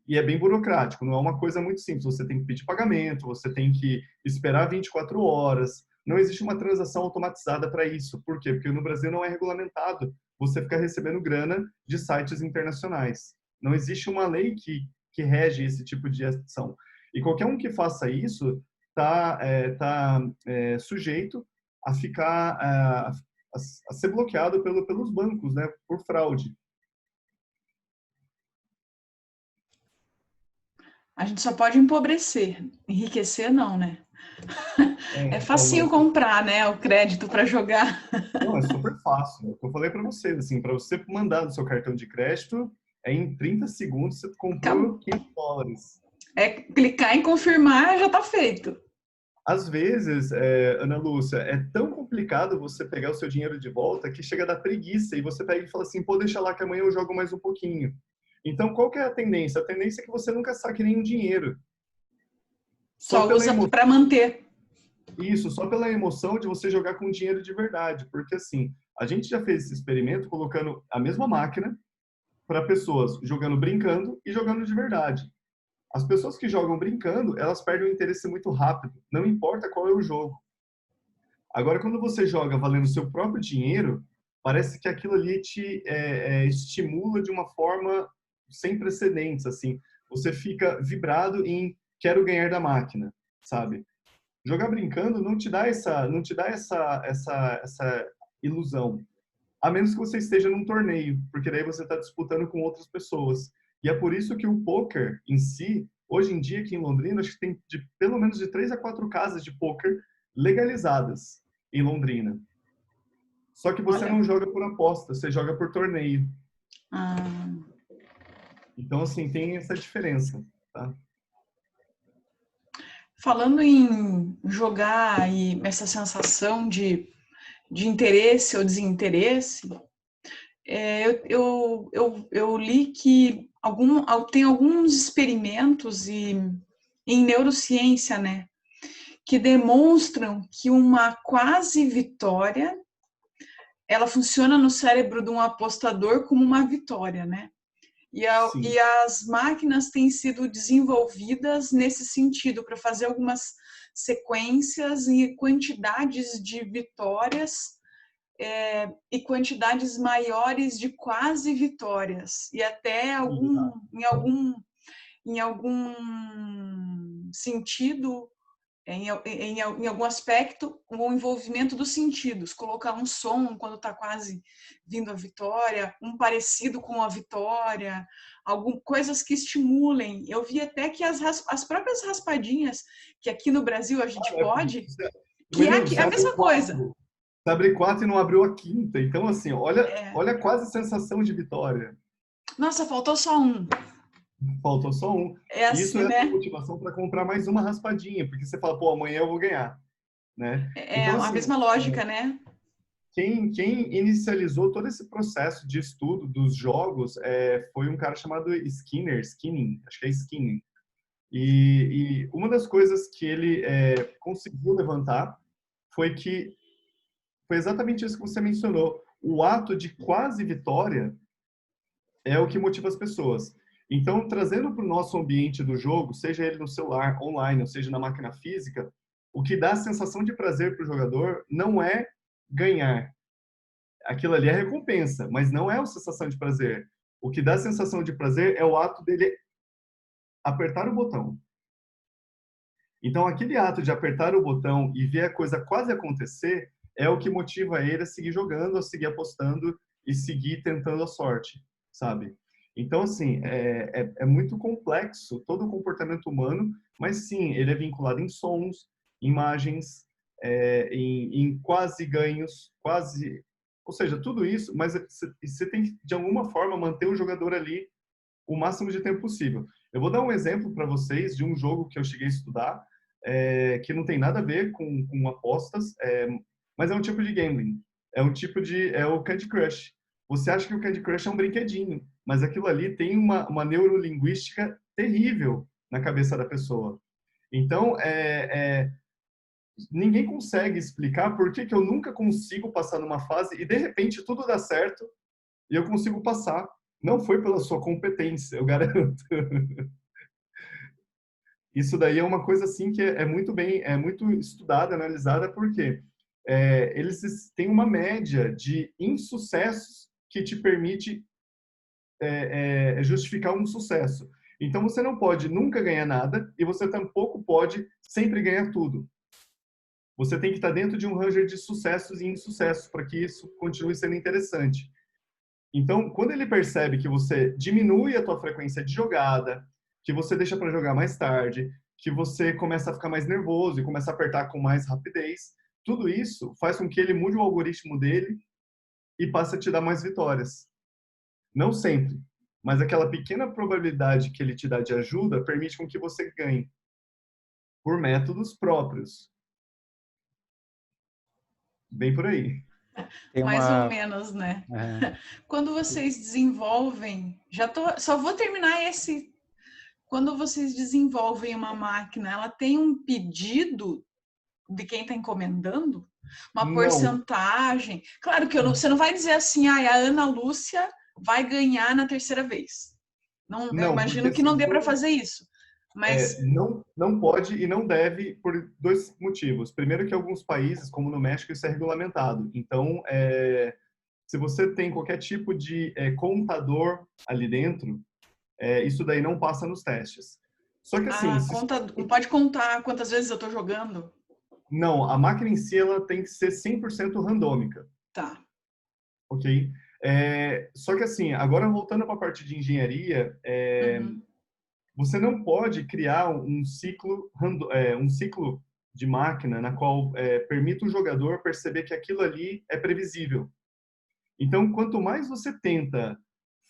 B: E é bem burocrático, não é uma coisa muito simples. Você tem que pedir pagamento, você tem que esperar 24 horas. Não existe uma transação automatizada para isso. Por quê? Porque no Brasil não é regulamentado você ficar recebendo grana de sites internacionais. Não existe uma lei que rege esse tipo de ação. E qualquer um que faça isso está sujeito a ficar a ser bloqueado pelos bancos, né, por fraude.
A: A gente só pode empobrecer, enriquecer não, né? É facinho comprar, né, o crédito para jogar.
B: Não, é super fácil. É o que eu falei para vocês, assim, para você mandar do seu cartão de crédito, em 30 segundos você comprou $500.
A: É clicar em confirmar, já está feito.
B: Às vezes, Ana Lúcia, é tão complicado você pegar o seu dinheiro de volta que chega a dar preguiça e você pega e fala assim, pô, deixa lá que amanhã eu jogo mais um pouquinho. Então, qual que é a tendência? A tendência é que você nunca saque nenhum dinheiro.
A: Só usa para manter.
B: Isso, só pela emoção de você jogar com dinheiro de verdade. Porque, assim, a gente já fez esse experimento colocando a mesma máquina para pessoas jogando brincando e jogando de verdade. As pessoas que jogam brincando, elas perdem o interesse muito rápido. Não importa qual é o jogo. Agora, quando você joga valendo seu próprio dinheiro, parece que aquilo ali te estimula de uma forma sem precedentes, assim. Você fica vibrado em quero ganhar da máquina, sabe? Jogar brincando não te dá essa ilusão. A menos que você esteja num torneio, porque daí você está disputando com outras pessoas. E é por isso que o poker em si, hoje em dia aqui em Londrina, acho que tem pelo menos de 3 a 4 casas de poker legalizadas em Londrina. Só que você não joga por aposta, você joga por torneio. Então, assim, tem essa diferença, tá?
A: Falando em jogar e essa sensação de interesse ou desinteresse, eu li que tem alguns experimentos em neurociência, né, que demonstram que uma quase vitória ela funciona no cérebro de um apostador como uma vitória, né? E as máquinas têm sido desenvolvidas nesse sentido, para fazer algumas sequências e quantidades de vitórias e quantidades maiores de quase vitórias. E até em algum sentido, em algum aspecto, o envolvimento dos sentidos, colocar um som quando está quase vindo a vitória, um parecido com a vitória, coisas que estimulem. Eu vi até que as próprias raspadinhas, que aqui no Brasil a gente pode, que é a mesma coisa.
B: Você abre 4 e não abriu a quinta. Então, assim, olha quase a sensação de vitória.
A: Nossa, faltou só um.
B: Faltou só um.
A: Assim,
B: isso é a motivação para comprar mais uma raspadinha, porque você fala, pô, amanhã eu vou ganhar, né?
A: Então, assim, a mesma lógica, né?
B: Quem inicializou todo esse processo de estudo dos jogos foi um cara chamado Skinning, acho que é Skinning. E uma das coisas que ele conseguiu levantar foi exatamente isso que você mencionou. O ato de quase vitória é o que motiva as pessoas. Então, trazendo para o nosso ambiente do jogo, seja ele no celular, online, ou seja na máquina física, o que dá a sensação de prazer para o jogador não é ganhar. Aquilo ali é recompensa, mas não é a sensação de prazer. O que dá a sensação de prazer é o ato dele apertar o botão. Então, aquele ato de apertar o botão e ver a coisa quase acontecer é o que motiva ele a seguir jogando, a seguir apostando e seguir tentando a sorte, sabe? Então, assim, é muito complexo todo o comportamento humano, mas sim, ele é vinculado em sons, imagens, em quase ganhos, ou seja, tudo isso, mas você tem que, de alguma forma, manter o jogador ali o máximo de tempo possível. Eu vou dar um exemplo para vocês de um jogo que eu cheguei a estudar, que não tem nada a ver com apostas, mas é um tipo de gambling. É o Candy Crush. Você acha que o Candy Crush é um brinquedinho, mas aquilo ali tem uma neurolinguística terrível na cabeça da pessoa. Então, ninguém consegue explicar por que eu nunca consigo passar numa fase e, de repente, tudo dá certo e eu consigo passar. Não foi pela sua competência, eu garanto. Isso daí é uma coisa assim que é muito estudada, analisada, porque eles têm uma média de insucessos que te permite justificar um sucesso. Então você não pode nunca ganhar nada e você tampouco pode sempre ganhar tudo. Você tem que estar dentro de um range de sucessos e insucessos para que isso continue sendo interessante. Então, quando ele percebe que você diminui a tua frequência de jogada, que você deixa para jogar mais tarde, que você começa a ficar mais nervoso e começa a apertar com mais rapidez, tudo isso faz com que ele mude o algoritmo dele e passe a te dar mais vitórias. Não sempre, mas aquela pequena probabilidade que ele te dá de ajuda permite com que você ganhe por métodos próprios. Bem por aí.
A: Mais ou menos, né? Quando vocês desenvolvem, só vou terminar esse. Quando vocês desenvolvem uma máquina, ela tem um pedido de quem está encomendando? Uma porcentagem? Claro que você não vai dizer assim, a Ana Lúcia vai ganhar na terceira vez. Não, eu imagino que não dê para fazer isso. Mas
B: não pode e não deve por dois motivos. Primeiro que alguns países, como no México, isso é regulamentado. Então, se você tem qualquer tipo de contador ali dentro, isso daí não passa nos testes. Só que assim...
A: não pode contar quantas vezes eu estou jogando?
B: Não, a máquina em si ela tem que ser 100% randômica.
A: Tá.
B: Ok? Só que assim, agora voltando para a parte de engenharia... Você não pode criar um ciclo de máquina na qual permita o jogador perceber que aquilo ali é previsível. Então, quanto mais você tenta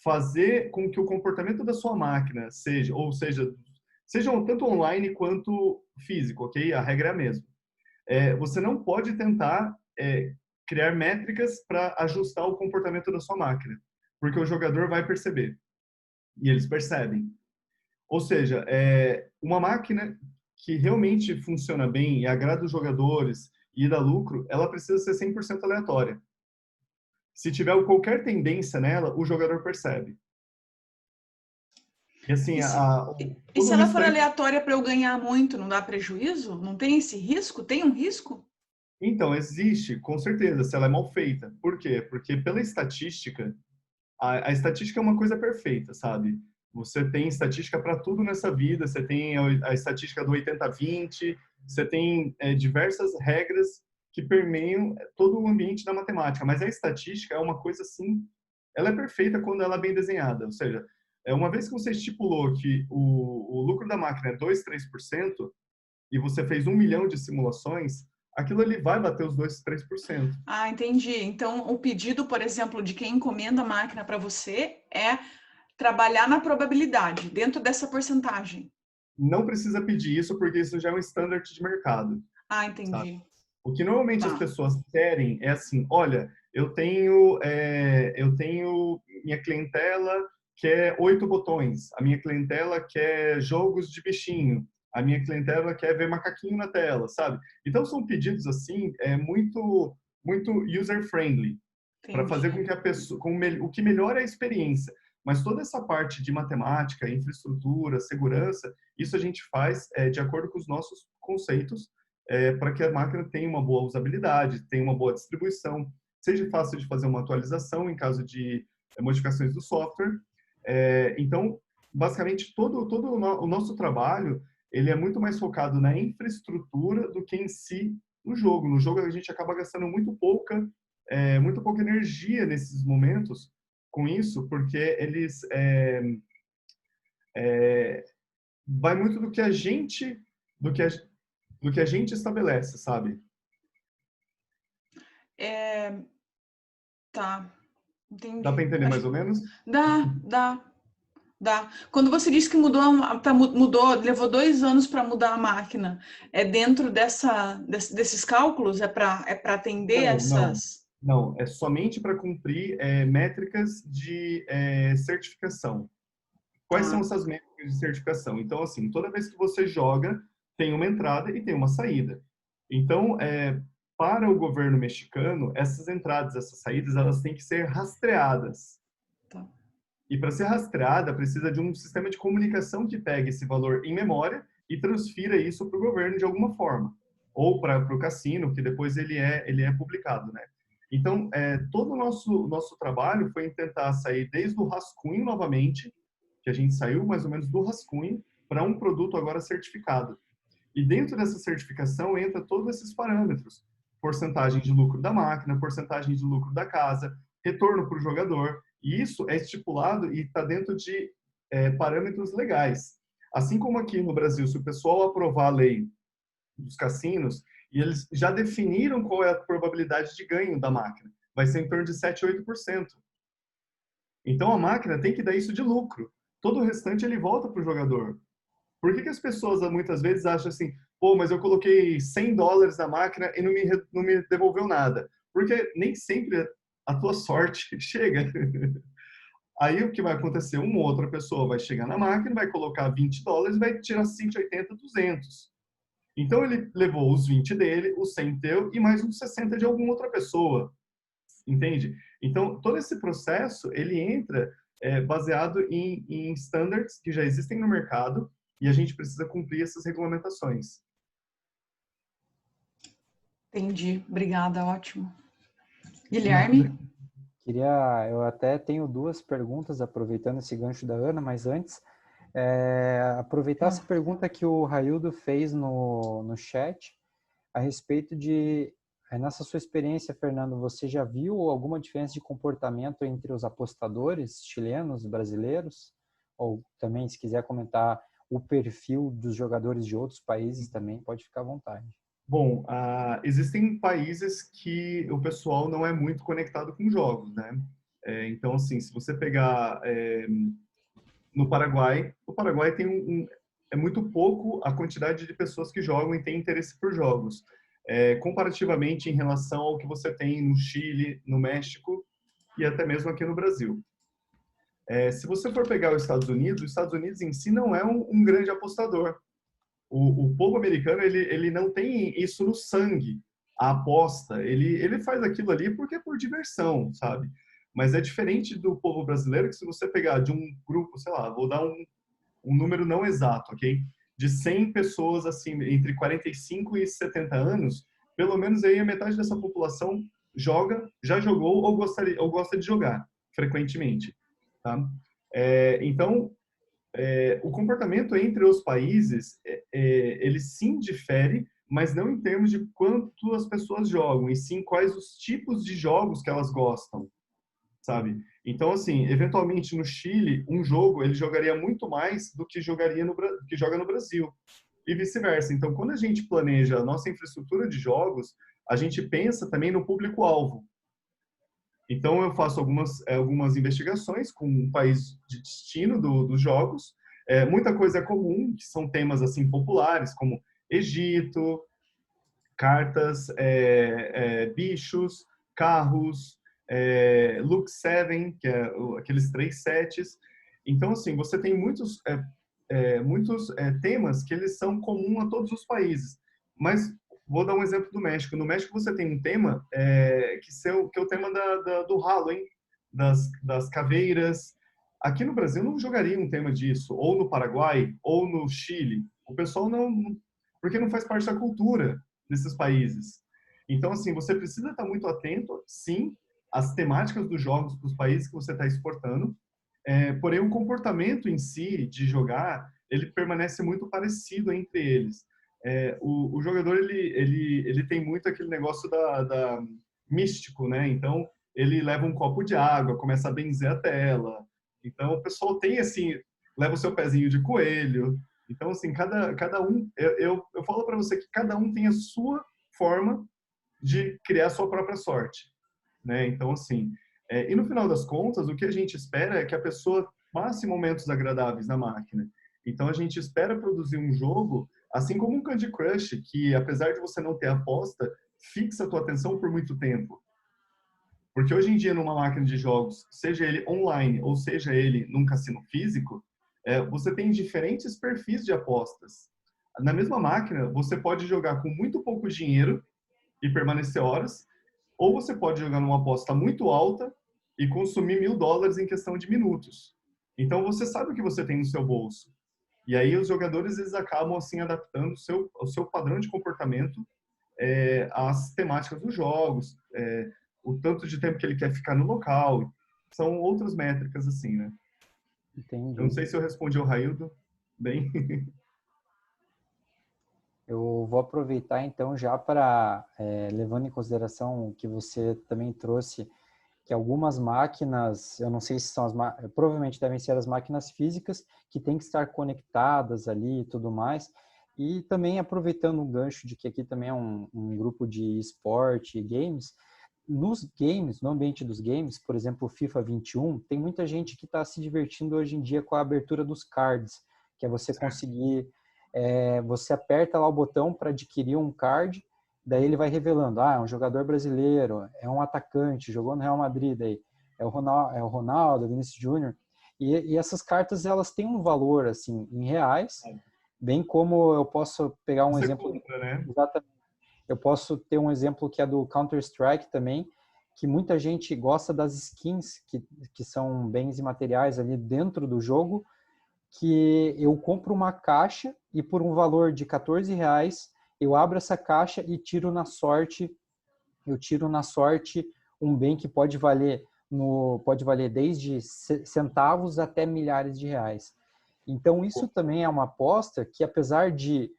B: fazer com que o comportamento da sua máquina seja tanto online quanto físico, ok? A regra é a mesma. Você não pode tentar criar métricas para ajustar o comportamento da sua máquina, porque o jogador vai perceber. E eles percebem. Ou seja, uma máquina que realmente funciona bem e agrada os jogadores e dá lucro, ela precisa ser 100% aleatória. Se tiver qualquer tendência nela, o jogador percebe. E assim,
A: e se ela for aleatória para eu ganhar muito, não dá prejuízo? Não tem esse risco? Tem um risco?
B: Então, existe, com certeza, se ela é mal feita. Por quê? Porque pela estatística, a estatística é uma coisa perfeita, sabe? Você tem estatística para tudo nessa vida, você tem a estatística do 80-20, você tem diversas regras que permeiam todo o ambiente da matemática, mas a estatística é uma coisa assim, ela é perfeita quando ela é bem desenhada, ou seja, uma vez que você estipulou que o lucro da máquina é 2-3% e você fez 1 milhão de simulações, aquilo ali vai bater os 2-3%.
A: Ah, entendi. Então, o pedido, por exemplo, de quem encomenda a máquina para você é trabalhar na probabilidade, dentro dessa porcentagem.
B: Não precisa pedir isso, porque isso já é um standard de mercado.
A: Ah, entendi.
B: Sabe? O que normalmente as pessoas querem é assim, olha, eu tenho minha clientela quer 8 botões, a minha clientela quer jogos de bichinho, a minha clientela quer ver macaquinho na tela, sabe? Então são pedidos assim, muito user-friendly, para fazer com que a pessoa, o que melhora a experiência. Mas toda essa parte de matemática, infraestrutura, segurança, isso a gente faz de acordo com os nossos conceitos, para que a máquina tenha uma boa usabilidade, tenha uma boa distribuição, seja fácil de fazer uma atualização em caso de modificações do software. Então, basicamente, todo o nosso trabalho ele é muito mais focado na infraestrutura do que em si no jogo. No jogo a gente acaba gastando muito pouca energia nesses momentos com isso, porque eles vai muito do que a gente estabelece, sabe?
A: Tá, entendi.
B: Dá para entender mais ou menos?
A: Dá. Quando você disse que mudou, levou 2 anos para mudar a máquina, é dentro desses cálculos? É para atender essas...
B: Não, é somente para cumprir métricas de certificação. Quais são essas métricas de certificação. Então, assim, toda vez que você joga, tem uma entrada e tem uma saída. Então, para o governo mexicano, essas entradas, essas saídas, elas têm que ser rastreadas.
A: Tá.
B: E para ser rastreada, precisa de um sistema de comunicação que pegue esse valor em memória e transfira isso para o governo de alguma forma. Ou para o cassino, que depois ele é publicado, né? Então, todo o nosso trabalho foi em tentar sair desde o rascunho novamente, que a gente saiu mais ou menos do rascunho, para um produto agora certificado. E dentro dessa certificação entra todos esses parâmetros. Porcentagem de lucro da máquina, porcentagem de lucro da casa, retorno para o jogador. E isso é estipulado e está dentro de parâmetros legais. Assim como aqui no Brasil, se o pessoal aprovar a lei dos cassinos, e eles já definiram qual é a probabilidade de ganho da máquina. Vai ser em torno de 7 a 8%. Então a máquina tem que dar isso de lucro. Todo o restante ele volta para o jogador. Por que as pessoas muitas vezes acham assim, pô, mas eu coloquei $100 na máquina e não me devolveu nada? Porque nem sempre a tua sorte chega. Aí o que vai acontecer? Uma outra pessoa vai chegar na máquina, vai colocar $20 e vai tirar 180, 200. Então ele levou os 20 dele, os 100 teu e mais uns 60 de alguma outra pessoa. Entende? Então todo esse processo ele entra baseado em standards que já existem no mercado e a gente precisa cumprir essas regulamentações.
A: Entendi. Obrigada, ótimo. Guilherme?
F: Eu até tenho duas perguntas, aproveitando esse gancho da Ana, mas antes, aproveitar essa pergunta que o Raildo fez no chat, a respeito de, nessa sua experiência, Fernando, você já viu alguma diferença de comportamento entre os apostadores chilenos, brasileiros? Ou também, se quiser comentar o perfil dos jogadores de outros países também, pode ficar à vontade.
B: Bom, existem países que o pessoal não é muito conectado com jogos, né? Então, assim, se você pegar no Paraguai, o Paraguai tem é muito pouco a quantidade de pessoas que jogam e têm interesse por jogos, comparativamente em relação ao que você tem no Chile, no México e até mesmo aqui no Brasil. Se você for pegar os Estados Unidos em si não é um grande apostador. O povo americano, ele não tem isso no sangue, a aposta. Ele faz aquilo ali porque é por diversão, sabe? Mas é diferente do povo brasileiro, que se você pegar de um grupo, sei lá, vou dar um número não exato, ok? De 100 pessoas, assim, entre 45 e 70 anos, pelo menos aí a metade dessa população já jogou ou gosta de jogar, frequentemente, tá? Então, o comportamento entre os países, ele sim difere, mas não em termos de quanto as pessoas jogam, e sim quais os tipos de jogos que elas gostam, sabe? Então, assim, eventualmente no Chile, um jogo ele jogaria muito mais do que joga no Brasil, e vice-versa. Então, quando a gente planeja a nossa infraestrutura de jogos, a gente pensa também no público-alvo. Então, eu faço algumas investigações com o país de destino dos jogos. Muita coisa é comum, que são temas assim populares, como Egito, cartas, bichos, carros, Lux 7, que é aqueles 3 sets. Então, assim, você tem muitos temas que eles são comuns a todos os países. Mas vou dar um exemplo do México. No México você tem um tema que é o tema do Halloween, das caveiras. Aqui no Brasil não jogaria um tema disso, ou no Paraguai, ou no Chile. O pessoal não, porque não faz parte da cultura desses países. Então, assim, você precisa estar muito atento, sim, às temáticas dos jogos para os países que você está exportando. Porém, o comportamento em si de jogar, ele permanece muito parecido entre eles. O jogador ele tem muito aquele negócio da místico, né? Então ele leva um copo de água, começa a benzer a tela. Então o pessoal tem assim, leva o seu pezinho de coelho. Então assim, cada um, eu falo para você que cada um tem a sua forma de criar a sua própria sorte, né? Então assim, e no final das contas, o que a gente espera é que a pessoa passe momentos agradáveis na máquina. Então a gente espera produzir um jogo assim como um Candy Crush, que apesar de você não ter aposta, fixa a tua atenção por muito tempo. Porque hoje em dia, numa máquina de jogos, seja ele online ou seja ele num cassino físico, você tem diferentes perfis de apostas. Na mesma máquina, você pode jogar com muito pouco dinheiro e permanecer horas, ou você pode jogar numa aposta muito alta e consumir $1.000 em questão de minutos. Então, você sabe o que você tem no seu bolso. E aí, os jogadores, eles acabam, assim, adaptando o seu padrão de comportamento às temáticas dos jogos, o tanto de tempo que ele quer ficar no local. São outras métricas, assim, né?
F: Entendi.
B: Eu não sei se eu respondi ao Raildo bem.
F: Eu vou aproveitar então já para, levando em consideração o que você também trouxe, que algumas máquinas, eu não sei se são provavelmente devem ser as máquinas físicas, que têm que estar conectadas ali e tudo mais. E também aproveitando o gancho de que aqui também é um grupo de esporte e games, nos games, no ambiente dos games, por exemplo, o FIFA 21, tem muita gente que está se divertindo hoje em dia com a abertura dos cards, que é você conseguir, você aperta lá o botão para adquirir um card, daí ele vai revelando, é um jogador brasileiro, é um atacante, jogou no Real Madrid, daí é o Ronaldo, Vinícius Júnior, e essas cartas, elas têm um valor, assim, em reais, bem como eu posso pegar um exemplo...
B: Compra, né?
F: Exatamente. Eu posso ter um exemplo que é do Counter-Strike também, que muita gente gosta das skins, que são bens imateriais ali dentro do jogo, que eu compro uma caixa e por um valor de R$14, eu abro essa caixa e tiro na sorte um bem que pode valer desde centavos até milhares de reais. Então, isso também é uma aposta que, apesar de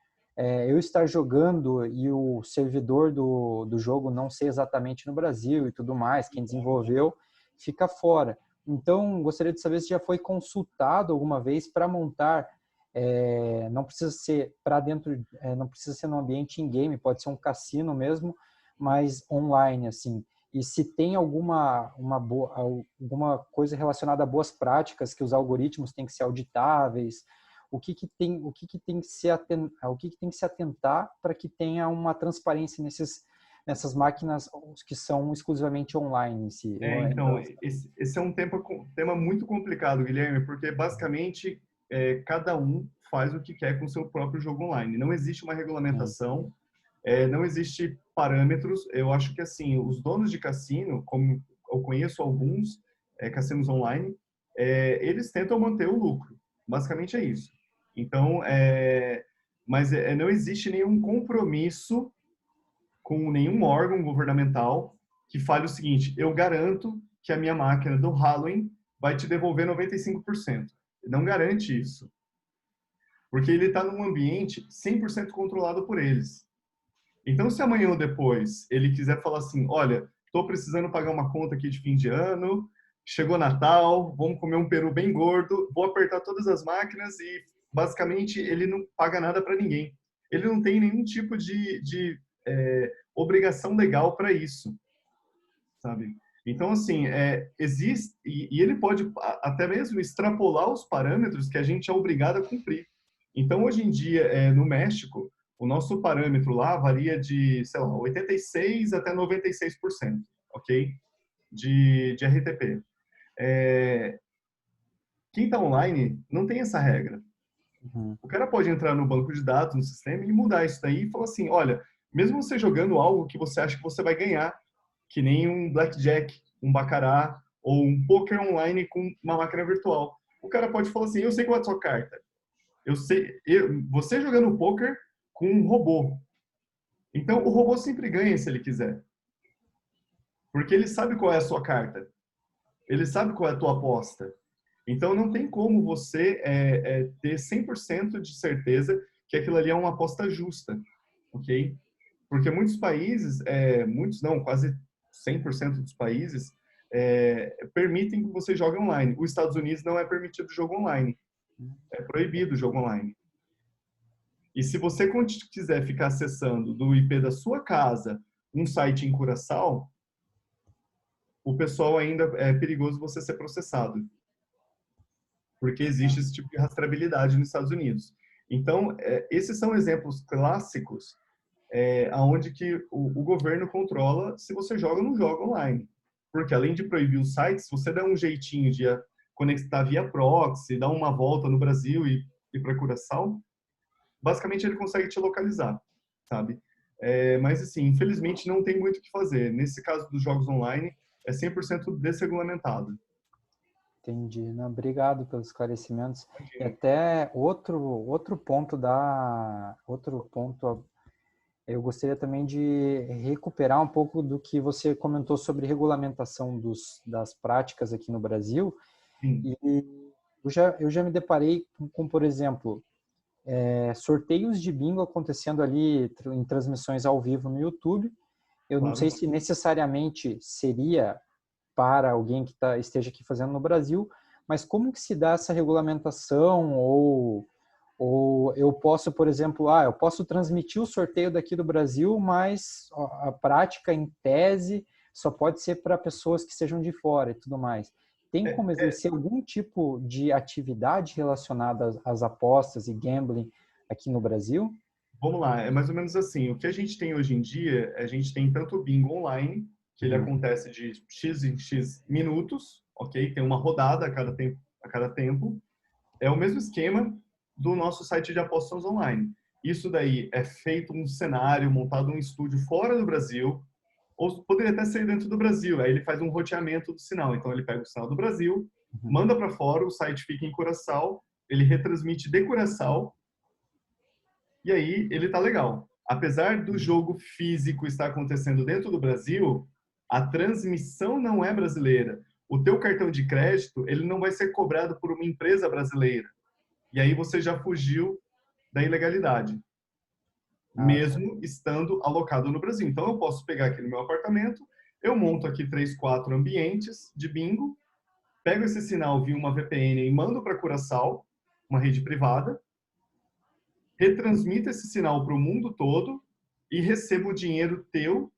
F: eu estar jogando e o servidor do jogo não ser exatamente no Brasil e tudo mais, quem desenvolveu fica fora. Então, gostaria de saber se já foi consultado alguma vez para montar, não precisa ser para dentro, não precisa ser no ambiente in-game, pode ser um cassino mesmo, mas online, assim. E se tem alguma coisa relacionada a boas práticas, que os algoritmos têm que ser auditáveis, o que tem que se atentar para que tenha uma transparência nessas máquinas que são exclusivamente online em si.
B: Então, esse é um tema muito complicado, Guilherme, porque basicamente cada um faz o que quer com o seu próprio jogo online. Não existe uma regulamentação, não existe parâmetros. Eu acho que assim, os donos de cassino, como eu conheço alguns cassinos online, eles tentam manter o lucro. Basicamente é isso. Então, mas não existe nenhum compromisso com nenhum órgão governamental que fale o seguinte: eu garanto que a minha máquina do Halloween vai te devolver 95%. Não garante isso. Porque ele está num ambiente 100% controlado por eles. Então, se amanhã ou depois ele quiser falar assim, olha, estou precisando pagar uma conta aqui de fim de ano, chegou Natal, vamos comer um peru bem gordo, vou apertar todas as máquinas e, basicamente, ele não paga nada para ninguém. Ele não tem nenhum tipo de obrigação legal para isso, sabe? Então, assim, existe, e ele pode até mesmo extrapolar os parâmetros que a gente é obrigado a cumprir. Então, hoje em dia, no México, o nosso parâmetro lá varia de, sei lá, 86% até 96%, ok? De RTP. Quem está online não tem essa regra.
F: Uhum.
B: O cara pode entrar no banco de dados, no sistema, e mudar isso daí e falar assim, olha, mesmo você jogando algo que você acha que você vai ganhar, que nem um blackjack, um baccarat, ou um poker online com uma máquina virtual, o cara pode falar assim, eu sei qual é a sua carta. Você jogando poker com um robô. Então, o robô sempre ganha se ele quiser. Porque ele sabe qual é a sua carta. Ele sabe qual é a tua aposta. Então, não tem como você ter 100% de certeza que aquilo ali é uma aposta justa. Ok? Porque muitos países, muitos não, quase 100% dos países, permitem que você jogue online. Os Estados Unidos não é permitido o jogo online. É proibido o jogo online. E se você quiser ficar acessando do IP da sua casa um site em Curaçao, o pessoal ainda é perigoso você ser processado. Porque existe esse tipo de rastreabilidade nos Estados Unidos. Então, esses são exemplos clássicos onde que o governo controla se você joga ou não joga online. Porque além de proibir os sites, se você der um jeitinho conectar via proxy, dar uma volta no Brasil e ir para Curaçao, basicamente ele consegue te localizar, sabe? Mas assim, infelizmente não tem muito o que fazer. Nesse caso dos jogos online, é 100% desregulamentado.
F: Entendi. Não, obrigado pelos esclarecimentos. E até outro ponto eu gostaria também de recuperar um pouco do que você comentou sobre regulamentação das práticas aqui no Brasil.
B: Sim.
F: E eu já me deparei com, por exemplo, sorteios de bingo acontecendo ali em transmissões ao vivo no YouTube. Eu não sei se necessariamente seria para alguém que esteja aqui fazendo no Brasil, mas como que se dá essa regulamentação? Ou eu posso, por exemplo, eu posso transmitir o sorteio daqui do Brasil, mas a prática, em tese, só pode ser para pessoas que sejam de fora e tudo mais. Tem como exercer algum tipo de atividade relacionada às apostas e gambling aqui no Brasil?
B: Vamos lá, é mais ou menos assim. O que a gente tem hoje em dia, a gente tem tanto o bingo online, que ele acontece de X em X minutos, ok? Tem uma rodada a cada tempo. É o mesmo esquema do nosso site de apostas online. Isso daí é feito um cenário, montado um estúdio fora do Brasil, ou poderia até ser dentro do Brasil. Aí ele faz um roteamento do sinal. Então ele pega o sinal do Brasil, manda para fora, o site fica em Curaçao, ele retransmite de Curaçao, e aí ele tá legal. Apesar do jogo físico estar acontecendo dentro do Brasil, a transmissão não é brasileira. O teu cartão de crédito, ele não vai ser cobrado por uma empresa brasileira. E aí você já fugiu da ilegalidade, mesmo estando alocado no Brasil. Então eu posso pegar aqui no meu apartamento, eu monto aqui 3, 4 ambientes de bingo, pego esse sinal via uma VPN e mando para Curaçao, uma rede privada, retransmito esse sinal para o mundo todo e recebo o dinheiro teu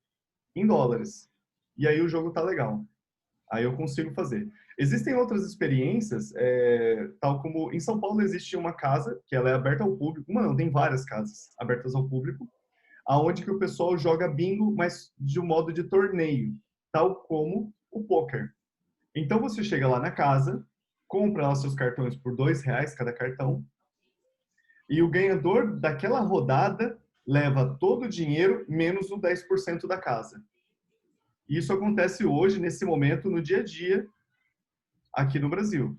B: em dólares. E aí o jogo tá legal. Aí eu consigo fazer. Existem outras experiências, tal como em São Paulo existe uma casa que ela é aberta ao público. Tem várias casas abertas ao público, aonde que o pessoal joga bingo, mas de um modo de torneio, tal como o poker. Então você chega lá na casa, compra lá seus cartões por R$2 cada cartão, e o ganhador daquela rodada leva todo o dinheiro menos o 10% da casa. Isso acontece hoje, nesse momento, no dia a dia, aqui no Brasil.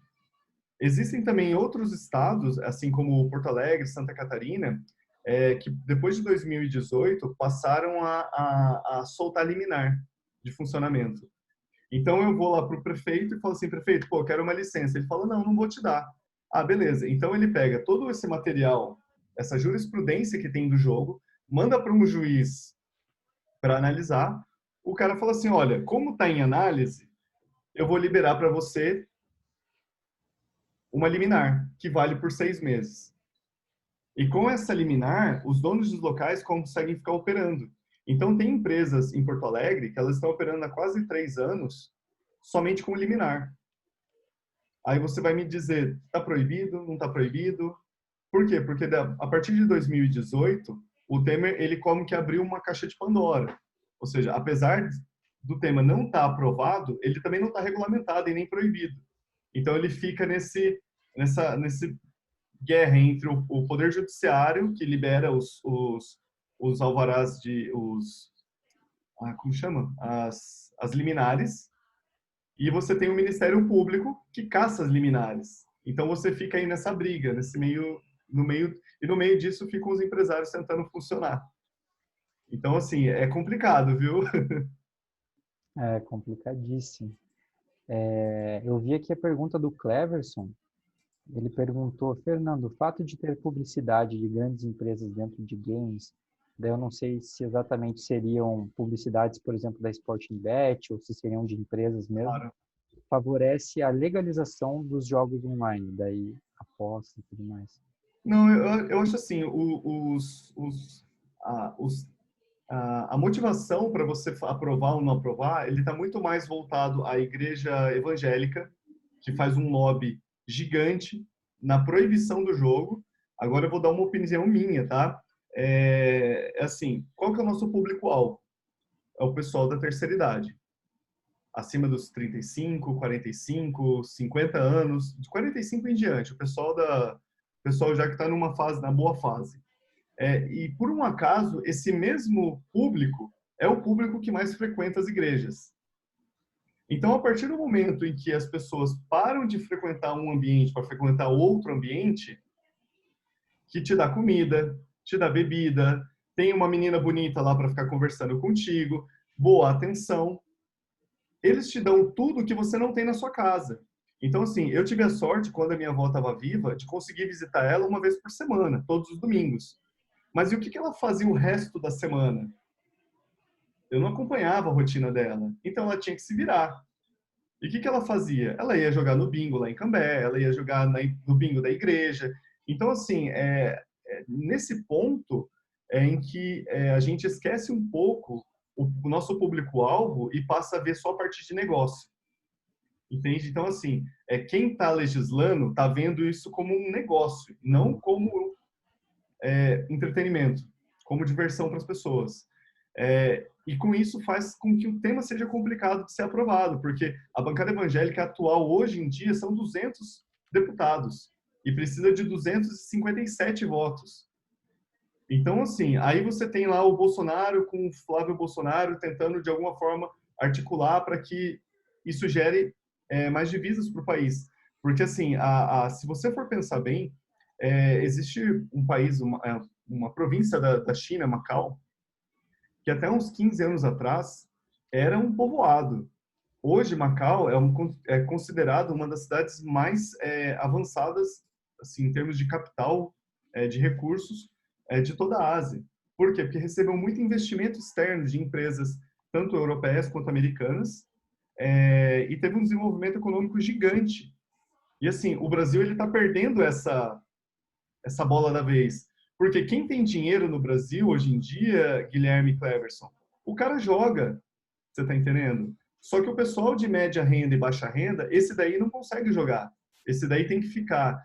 B: Existem também outros estados, assim como Porto Alegre, Santa Catarina, que depois de 2018 passaram a soltar liminar de funcionamento. Então eu vou lá para o prefeito e falo assim, prefeito, eu quero uma licença. Ele fala, não vou te dar. Ah, beleza. Então ele pega todo esse material, essa jurisprudência que tem do jogo, manda para um juiz para analisar. O cara fala assim, olha, como está em análise, eu vou liberar para você uma liminar, que vale por 6 meses. E com essa liminar, os donos dos locais conseguem ficar operando. Então, tem empresas em Porto Alegre que elas estão operando há quase 3 anos somente com liminar. Aí você vai me dizer, está proibido, não está proibido? Por quê? Porque a partir de 2018, o Temer, ele como que abriu uma caixa de Pandora. Ou seja, apesar do tema não estar aprovado, ele também não está regulamentado e nem proibido. Então ele fica nessa guerra entre o poder judiciário, que libera os alvarás como chama? As liminares, e você tem o Ministério Público que caça as liminares. Então você fica aí nessa briga, no meio disso ficam os empresários tentando funcionar. Então, assim, é complicado, viu?
F: É complicadíssimo. Eu vi aqui a pergunta do Cleverson. Ele perguntou, Fernando, o fato de ter publicidade de grandes empresas dentro de games, daí eu não sei se exatamente seriam publicidades, por exemplo, da Sporting Bet, ou se seriam de empresas mesmo,
B: Claro.
F: favorece a legalização dos jogos online, daí aposta e tudo mais.
B: Não, eu acho assim, a motivação para você aprovar ou não aprovar, ele está muito mais voltado à igreja evangélica, que faz um lobby gigante na proibição do jogo. Agora eu vou dar uma opinião minha, tá? Assim, qual que é o nosso público-alvo? É o pessoal da terceira idade. acima dos 35, 45, 50 anos, de 45 em diante, o pessoal já que está numa fase, na boa fase. E por um acaso, esse mesmo público é o público que mais frequenta as igrejas. Então, a partir do momento em que as pessoas param de frequentar um ambiente para frequentar outro ambiente, que te dá comida, te dá bebida, tem uma menina bonita lá para ficar conversando contigo, boa atenção, eles te dão tudo que você não tem na sua casa. Então, assim, eu tive a sorte, quando a minha avó estava viva, de conseguir visitar ela uma vez por semana, todos os domingos. Mas e o que ela fazia o resto da semana? Eu não acompanhava a rotina dela. Então, ela tinha que se virar. E o que ela fazia? Ela ia jogar no bingo lá em Cambé, ela ia jogar no bingo da igreja. Então, assim, nesse ponto em que a gente esquece um pouco o nosso público-alvo e passa a ver só a partir de negócio. Entende? Então, assim, quem está legislando está vendo isso como um negócio, não como entretenimento, como diversão para as pessoas. E com isso faz com que o tema seja complicado de ser aprovado, porque a bancada evangélica atual, hoje em dia, são 200 deputados e precisa de 257 votos. Então, assim, aí você tem lá o Bolsonaro com o Flávio Bolsonaro tentando, de alguma forma, articular para que isso gere mais divisas para o país. Porque, assim, se você for pensar bem, existe um país, uma província da China, Macau, que até uns 15 anos atrás era um povoado. Hoje, Macau é considerado uma das cidades mais avançadas, assim, em termos de capital, de recursos, de toda a Ásia. Por quê? Porque recebeu muito investimento externo de empresas, tanto europeias quanto americanas, e teve um desenvolvimento econômico gigante. E, assim, o Brasil está perdendo essa bola da vez. Porque quem tem dinheiro no Brasil hoje em dia, Guilherme Cleverson, o cara joga, você está entendendo? Só que o pessoal de média renda e baixa renda, esse daí não consegue jogar. Esse daí tem que ficar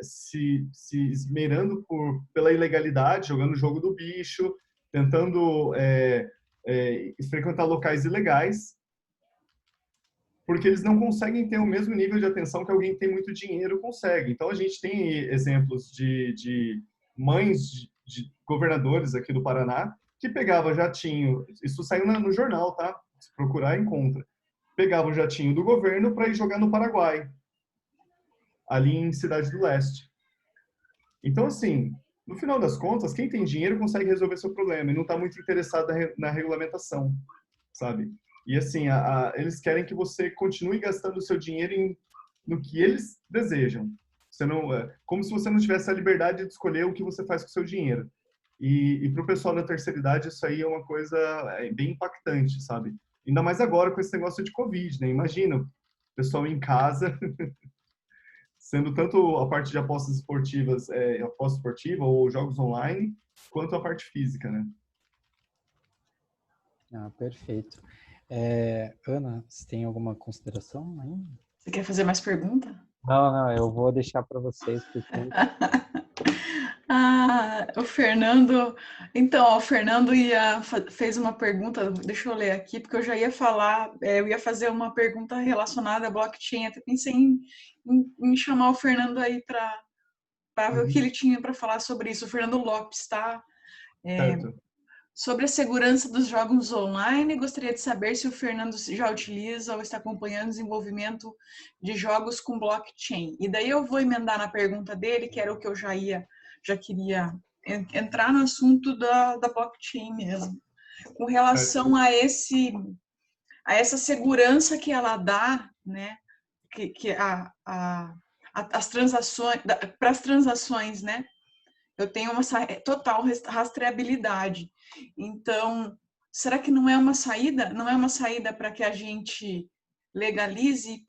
B: se esmerando pela ilegalidade, jogando o jogo do bicho, tentando frequentar locais ilegais, porque eles não conseguem ter o mesmo nível de atenção que alguém que tem muito dinheiro consegue. Então, a gente tem exemplos de mães de governadores aqui do Paraná que pegava jatinho, isso saiu no jornal, tá? Se procurar, encontra. Pegava o jatinho do governo para ir jogar no Paraguai, ali em Cidade do Leste. Então, assim, no final das contas, quem tem dinheiro consegue resolver seu problema e não está muito interessado na regulamentação, sabe? E, assim, eles querem que você continue gastando o seu dinheiro no que eles desejam. Você não, como se você não tivesse a liberdade de escolher o que você faz com o seu dinheiro. E para o pessoal da terceira idade, isso aí é uma coisa bem impactante, sabe? Ainda mais agora com esse negócio de Covid, né? Imagina, o pessoal em casa, sendo tanto a parte de apostas esportivas, aposta esportiva ou jogos online, quanto a parte física, né?
F: Perfeito. Ana, você tem alguma consideração aí?
A: Você quer fazer mais pergunta?
F: Não, eu vou deixar para vocês, porque...
A: O Fernando... Então, o Fernando fez uma pergunta, deixa eu ler aqui, porque eu já ia falar, eu ia fazer uma pergunta relacionada à blockchain, até pensei em chamar o Fernando aí para ver o que ele tinha para falar sobre isso. O Fernando Lopes, tá?
B: Certo.
A: Sobre a segurança dos jogos online, gostaria de saber se o Fernando já utiliza ou está acompanhando o desenvolvimento de jogos com blockchain. E daí eu vou emendar na pergunta dele, que era o que eu já queria entrar no assunto da blockchain mesmo. Com relação a essa segurança que ela dá, né, as transações, para as transações, né? Eu tenho uma total rastreabilidade. Então, será que não é uma saída? Não é uma saída para que a gente legalize e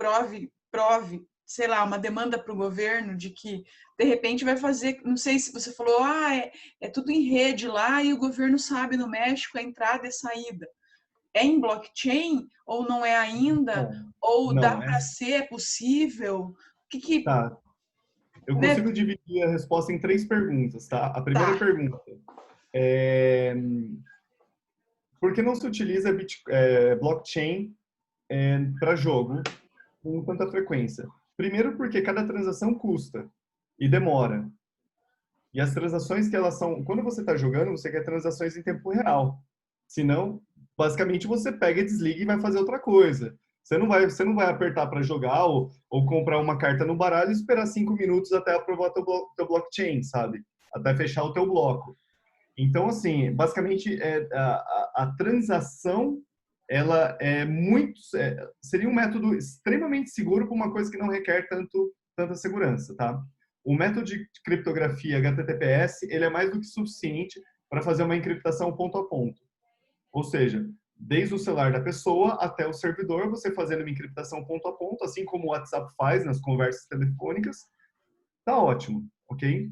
A: prove, sei lá, uma demanda para o governo de que, de repente, vai fazer... Não sei se você falou, é tudo em rede lá e o governo sabe no México a entrada e a saída. É em blockchain ou não é ainda? Ou
B: não,
A: dá para ser, é possível?
B: Tá. Eu consigo dividir a resposta em 3 perguntas, tá? A primeira pergunta é: por que não se utiliza blockchain para jogo com tanta frequência? Primeiro porque cada transação custa e demora. E as transações que elas são... Quando você está jogando, você quer transações em tempo real. Senão, basicamente, você pega e desliga e vai fazer outra coisa. Você não vai apertar para jogar ou comprar uma carta no baralho e esperar 5 minutos até aprovar teu blockchain, sabe? Até fechar o teu bloco. Então, assim, basicamente, a transação, ela seria um método extremamente seguro para uma coisa que não requer tanta segurança, tá? O método de criptografia HTTPS, ele é mais do que suficiente para fazer uma encriptação ponto a ponto. Ou seja, desde o celular da pessoa até o servidor, você fazendo uma encriptação ponto a ponto, assim como o WhatsApp faz nas conversas telefônicas, tá ótimo, ok?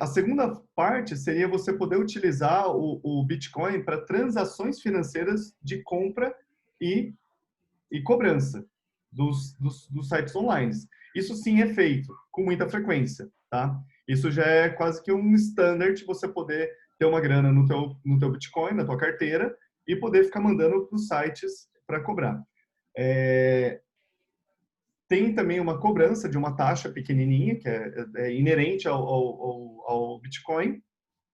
B: A segunda parte seria você poder utilizar o Bitcoin para transações financeiras de compra e cobrança dos sites online. Isso sim é feito com muita frequência, tá? Isso já é quase que um standard você poder ter uma grana no teu Bitcoin, na tua carteira, e poder ficar mandando para os sites para cobrar. Tem também uma cobrança de uma taxa pequenininha, que é inerente ao Bitcoin,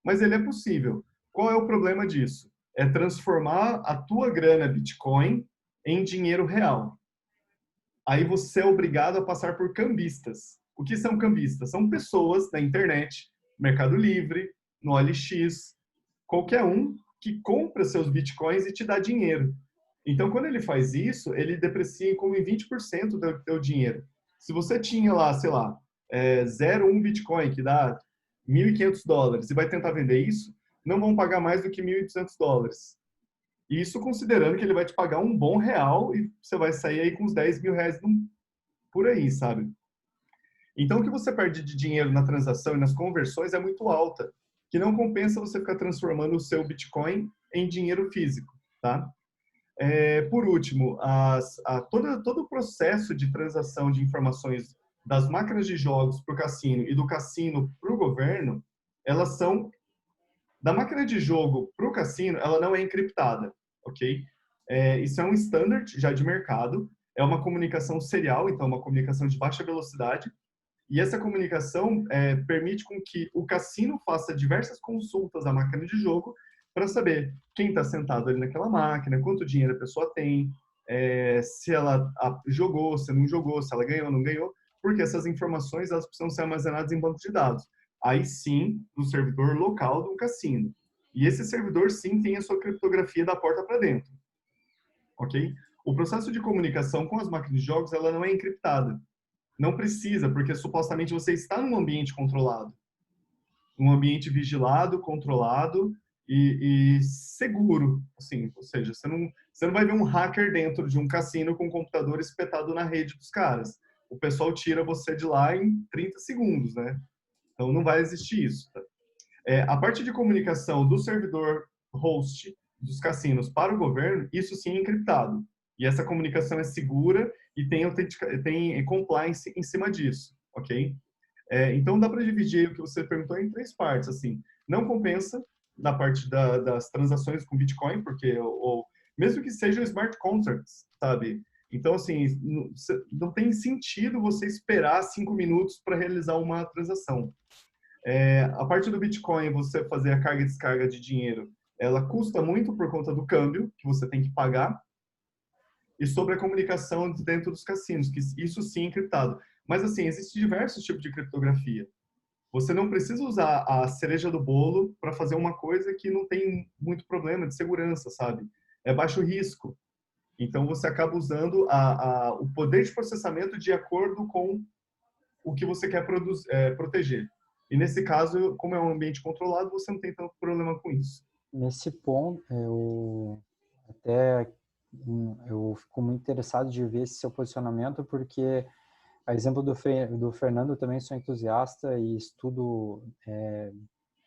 B: mas ele é possível. Qual é o problema disso? É transformar a tua grana Bitcoin em dinheiro real. Aí você é obrigado a passar por cambistas. O que são cambistas? São pessoas na internet, Mercado Livre, no OLX, qualquer um que compra seus bitcoins e te dá dinheiro. Então, quando ele faz isso, ele deprecia como em 20% do teu dinheiro. Se você tinha lá, sei lá, 0,1 bitcoin, que dá $1.500, e vai tentar vender isso, não vão pagar mais do que $1.200. Isso considerando que ele vai te pagar um bom real e você vai sair aí com uns 10 mil reais por aí, sabe? Então, o que você perde de dinheiro na transação e nas conversões é muito alta, que não compensa você ficar transformando o seu Bitcoin em dinheiro físico, tá? Por último, todo o processo de transação de informações das máquinas de jogos para o cassino e do cassino para o governo, elas são... Da máquina de jogo para o cassino, ela não é encriptada, ok? Isso é um standard já de mercado, é uma comunicação serial, então uma comunicação de baixa velocidade, e essa comunicação permite com que o cassino faça diversas consultas à máquina de jogo para saber quem está sentado ali naquela máquina, quanto dinheiro a pessoa tem, se ela jogou, se não jogou, se ela ganhou ou não ganhou, porque essas informações elas precisam ser armazenadas em banco de dados. Aí sim, no servidor local do cassino. E esse servidor sim tem a sua criptografia da porta para dentro. Ok? O processo de comunicação com as máquinas de jogos ela não é encriptada. Não precisa, porque supostamente você está num ambiente controlado. Um ambiente vigilado, controlado e seguro. Assim, ou seja, você não vai ver um hacker dentro de um cassino com um computador espetado na rede dos caras. O pessoal tira você de lá em 30 segundos, né? Então, não vai existir isso. Tá? A parte de comunicação do servidor host dos cassinos para o governo, isso sim é encriptado. E essa comunicação é segura e tem compliance em cima disso, ok? Então, dá para dividir o que você perguntou em 3 partes. Assim, não compensa na parte das transações com Bitcoin, porque mesmo que sejam smart contracts, sabe? Então, assim, não tem sentido você esperar 5 minutos para realizar uma transação. A parte do Bitcoin, você fazer a carga e descarga de dinheiro, ela custa muito por conta do câmbio que você tem que pagar e sobre a comunicação dentro dos cassinos, que isso sim é encriptado. Mas, assim, existem diversos tipos de criptografia. Você não precisa usar a cereja do bolo para fazer uma coisa que não tem muito problema de segurança, sabe? É baixo risco. Então, você acaba usando o poder de processamento de acordo com o que você quer proteger. E, nesse caso, como é um ambiente controlado, você não tem tanto problema com isso.
F: Nesse ponto, eu fico muito interessado de ver esse seu posicionamento, porque, a exemplo do Fernando, eu também sou entusiasta e estudo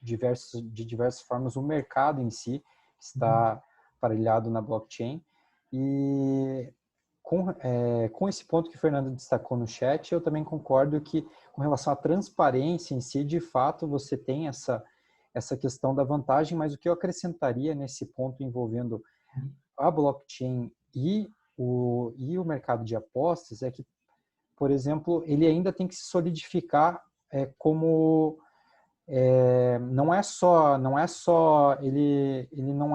F: de diversas formas o mercado em si, que está aparelhado na blockchain. E com esse ponto que o Fernando destacou no chat, eu também concordo que, com relação à transparência em si, de fato, você tem essa questão da vantagem, mas o que eu acrescentaria nesse ponto envolvendo a blockchain e o mercado de apostas é que, por exemplo, ele ainda tem que se solidificar como ele não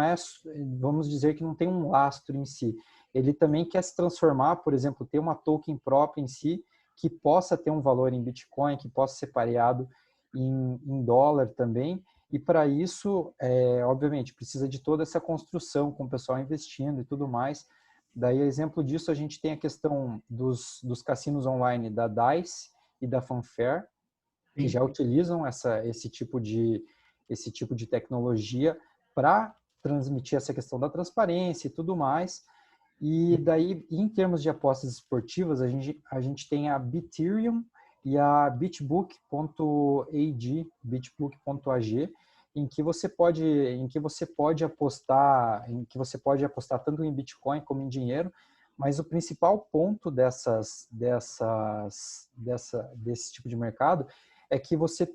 F: é, vamos dizer que não tem um lastro em si. Ele também quer se transformar, por exemplo, ter uma token própria em si, que possa ter um valor em Bitcoin, que possa ser pareado em dólar também. E para isso, obviamente, precisa de toda essa construção com o pessoal investindo e tudo mais. Daí, exemplo disso, a gente tem a questão dos cassinos online da DICE e da Fanfare, que já utilizam esse tipo de tecnologia para transmitir essa questão da transparência e tudo mais. E daí, em termos de apostas esportivas, a gente tem a Biterium e a bitbook.ag, em que você pode apostar tanto em Bitcoin como em dinheiro, mas o principal ponto desse tipo de mercado é que você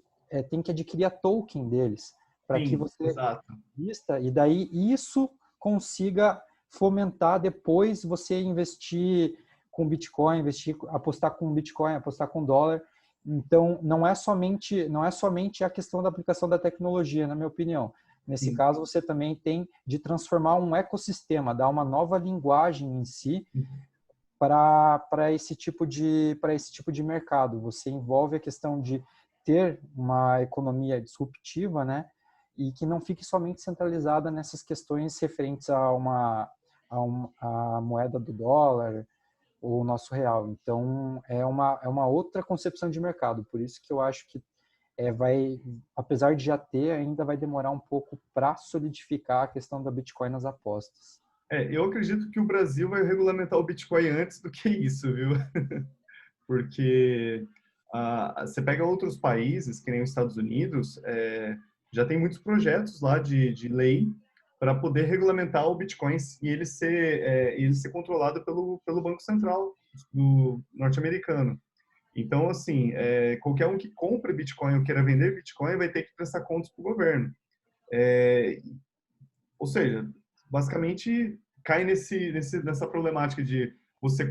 F: tem que adquirir a token deles para que você invista, e daí isso consiga fomentar depois você investir com Bitcoin, apostar com Bitcoin, apostar com dólar. Então, não é somente a questão da aplicação da tecnologia, na minha opinião. Nesse caso, você também tem de transformar um ecossistema, dar uma nova linguagem em si para esse tipo de mercado. Você envolve a questão de ter uma economia disruptiva, né? E que não fique somente centralizada nessas questões referentes a moeda do dólar, o nosso real. Então, é uma outra concepção de mercado. Por isso que eu acho que apesar de já ter, ainda vai demorar um pouco para solidificar a questão da Bitcoin nas apostas.
B: Eu acredito que o Brasil vai regulamentar o Bitcoin antes do que isso, viu? Porque você pega outros países, que nem os Estados Unidos, já tem muitos projetos lá de lei para poder regulamentar o Bitcoin e ele ser controlado pelo Banco Central norte-americano. Então, assim, qualquer um que compre Bitcoin ou queira vender Bitcoin vai ter que prestar contas para o governo. Ou seja, basicamente cai nessa problemática de você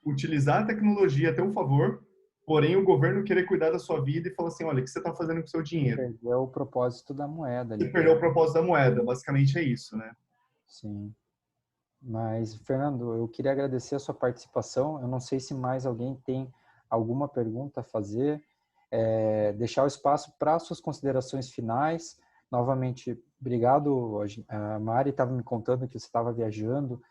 B: utilizar a tecnologia a teu favor, porém o governo querer cuidar da sua vida e falar assim, olha, o que você está fazendo com o seu dinheiro?
F: Perdeu o propósito da moeda.
B: Você perdeu o propósito da moeda, basicamente é isso, né?
F: Sim. Mas, Fernando, eu queria agradecer a sua participação. Eu não sei se mais alguém tem alguma pergunta a fazer. Deixar o espaço para suas considerações finais. Novamente, obrigado. A Mari estava me contando que você estava viajando,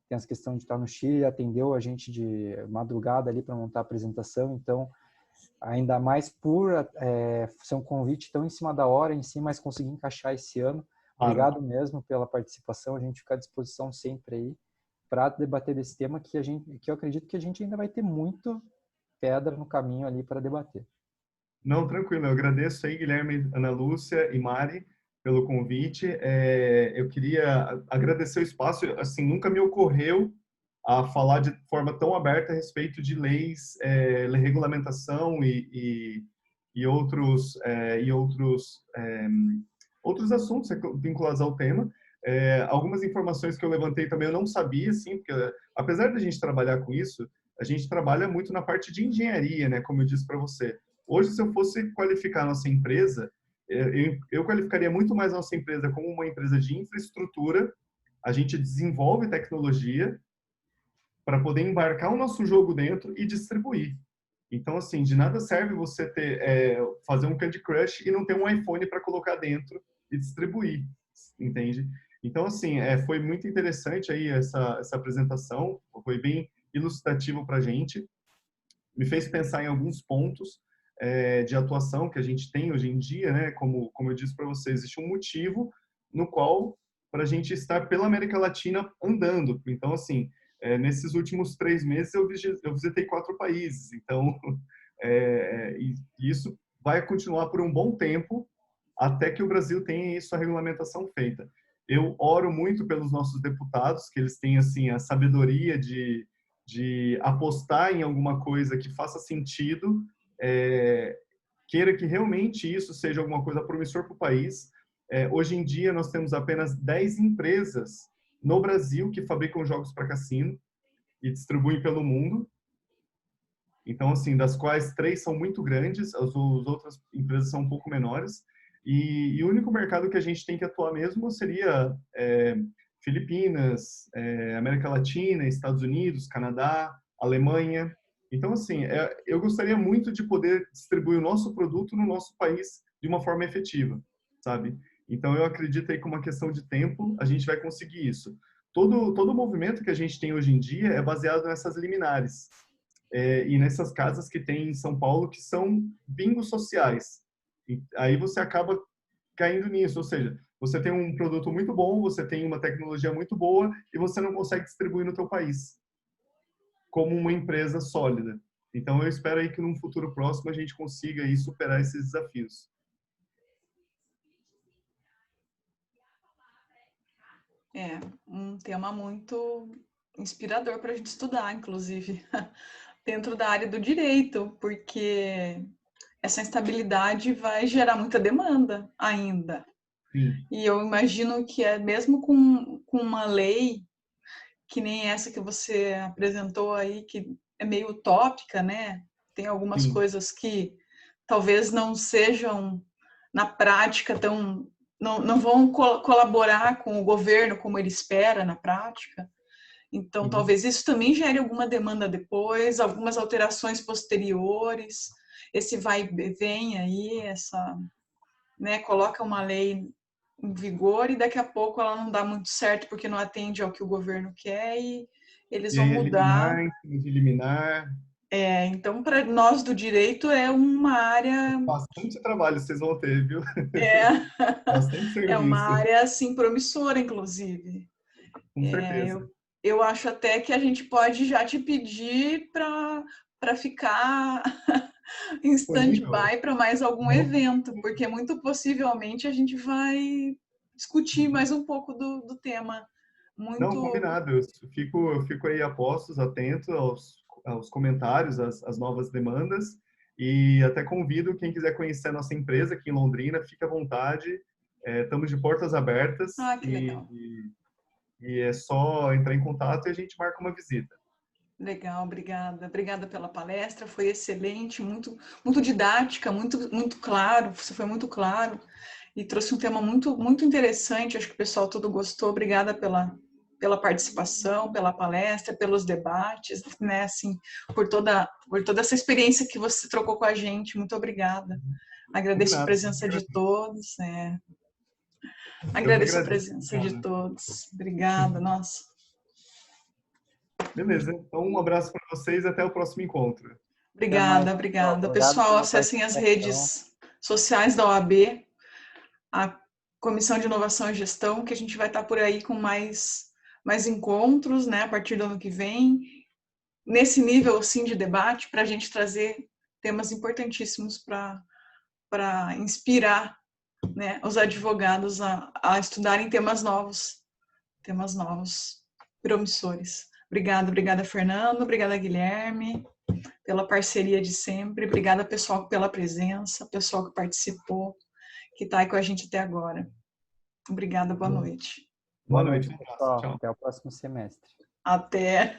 F: tem essa questão de estar no Chile, atendeu a gente de madrugada ali para montar a apresentação, então, ainda mais por ser um convite tão em cima da hora em si, mas conseguir encaixar esse ano. Obrigado mesmo pela participação, a gente fica à disposição sempre aí para debater desse tema que eu acredito que a gente ainda vai ter muito pedra no caminho ali para debater.
B: Não, tranquilo. Eu agradeço aí, Guilherme, Ana Lúcia e Mari, pelo convite. Eu queria agradecer o espaço. Assim, nunca me ocorreu a falar de forma tão aberta a respeito de leis, regulamentação e outros assuntos vinculados ao tema. Algumas informações que eu levantei também eu não sabia, assim, porque apesar da gente trabalhar com isso, a gente trabalha muito na parte de engenharia, né? Como eu disse para você. Hoje, se eu fosse qualificar a nossa empresa, eu qualificaria muito mais a nossa empresa como uma empresa de infraestrutura. A gente desenvolve tecnologia para poder embarcar o nosso jogo dentro e distribuir. Então, assim, de nada serve você fazer um Candy Crush e não ter um iPhone para colocar dentro e distribuir, entende? Então, assim, foi muito interessante aí essa apresentação, foi bem ilustrativo para a gente, me fez pensar em alguns pontos de atuação que a gente tem hoje em dia, né? Como eu disse para vocês, existe um motivo no qual para a gente estar pela América Latina andando. Então, assim, nesses últimos 3 meses eu visitei 4 países. Então, e isso vai continuar por um bom tempo até que o Brasil tenha isso, a regulamentação feita. Eu oro muito pelos nossos deputados, que eles tenham assim a sabedoria de apostar em alguma coisa que faça sentido, queira que realmente isso seja alguma coisa promissor para o país. Hoje em dia, nós temos apenas 10 empresas no Brasil que fabricam jogos para cassino e distribuem pelo mundo. Então, assim, das quais 3 são muito grandes, as outras empresas são um pouco menores. E o único mercado que a gente tem que atuar mesmo seria Filipinas, América Latina, Estados Unidos, Canadá, Alemanha. Então, assim, eu gostaria muito de poder distribuir o nosso produto no nosso país de uma forma efetiva, sabe? Então, eu acredito aí que uma questão de tempo a gente vai conseguir isso. Todo o movimento que a gente tem hoje em dia é baseado nessas liminares e nessas casas que tem em São Paulo que são bingos sociais. E aí você acaba caindo nisso, ou seja, você tem um produto muito bom, você tem uma tecnologia muito boa e você não consegue distribuir no teu país como uma empresa sólida. Então, eu espero aí que num futuro próximo a gente consiga aí superar esses desafios.
A: É um tema muito inspirador para a gente estudar, inclusive, dentro da área do direito, porque essa instabilidade vai gerar muita demanda ainda.
B: Sim.
A: E eu imagino que mesmo com uma lei que nem essa que você apresentou aí, que é meio utópica, né? Tem algumas
B: Sim.
A: coisas que talvez não sejam na prática tão... Não vão colaborar com o governo como ele espera na prática. Então, talvez isso também gere alguma demanda depois, algumas alterações posteriores, esse vai e vem aí, né, coloca uma lei em vigor e daqui a pouco ela não dá muito certo porque não atende ao que o governo quer e eles vão mudar.
B: Eliminar.
A: Então, para nós do direito é uma área...
B: Bastante trabalho vocês vão ter, viu? Bastante serviço.
A: É uma área, assim, promissora, inclusive.
B: Com certeza.
A: Eu acho até que a gente pode já te pedir para ficar em stand-by para mais algum evento, porque muito possivelmente a gente vai discutir mais um pouco do tema.
B: Não, combinado. Eu fico aí a postos, atento aos comentários, às novas demandas e até convido quem quiser conhecer a nossa empresa aqui em Londrina, fique à vontade. Estamos de portas abertas
A: Que legal.
B: E é só entrar em contato e a gente marca uma visita.
A: Legal, obrigada. Obrigada pela palestra, foi excelente, muito, muito didática, muito, muito claro, você foi muito claro e trouxe um tema muito, muito interessante, acho que o pessoal todo gostou. Obrigada pela participação, pela palestra, pelos debates, né, assim, por toda essa experiência que você trocou com a gente. Muito obrigada. Agradeço a presença de todos. Agradeço a presença de todos. Obrigada, nossa.
B: Beleza. Então, um abraço para vocês e até o próximo encontro.
A: Obrigada. Pessoal, acessem as redes sociais da OAB, a Comissão de Inovação e Gestão, que a gente vai estar por aí com mais encontros, né, a partir do ano que vem, nesse nível, assim, de debate, para a gente trazer temas importantíssimos para inspirar, né, os advogados a estudarem temas novos, promissores. Obrigada, Fernando. Obrigada, Guilherme, pela parceria de sempre. Obrigada, pessoal, pela presença, pessoal que participou, que está aí com a gente até agora. Obrigada, boa noite.
B: Boa noite,
F: pessoal.
B: Tchau.
F: Até o próximo semestre.
A: Até.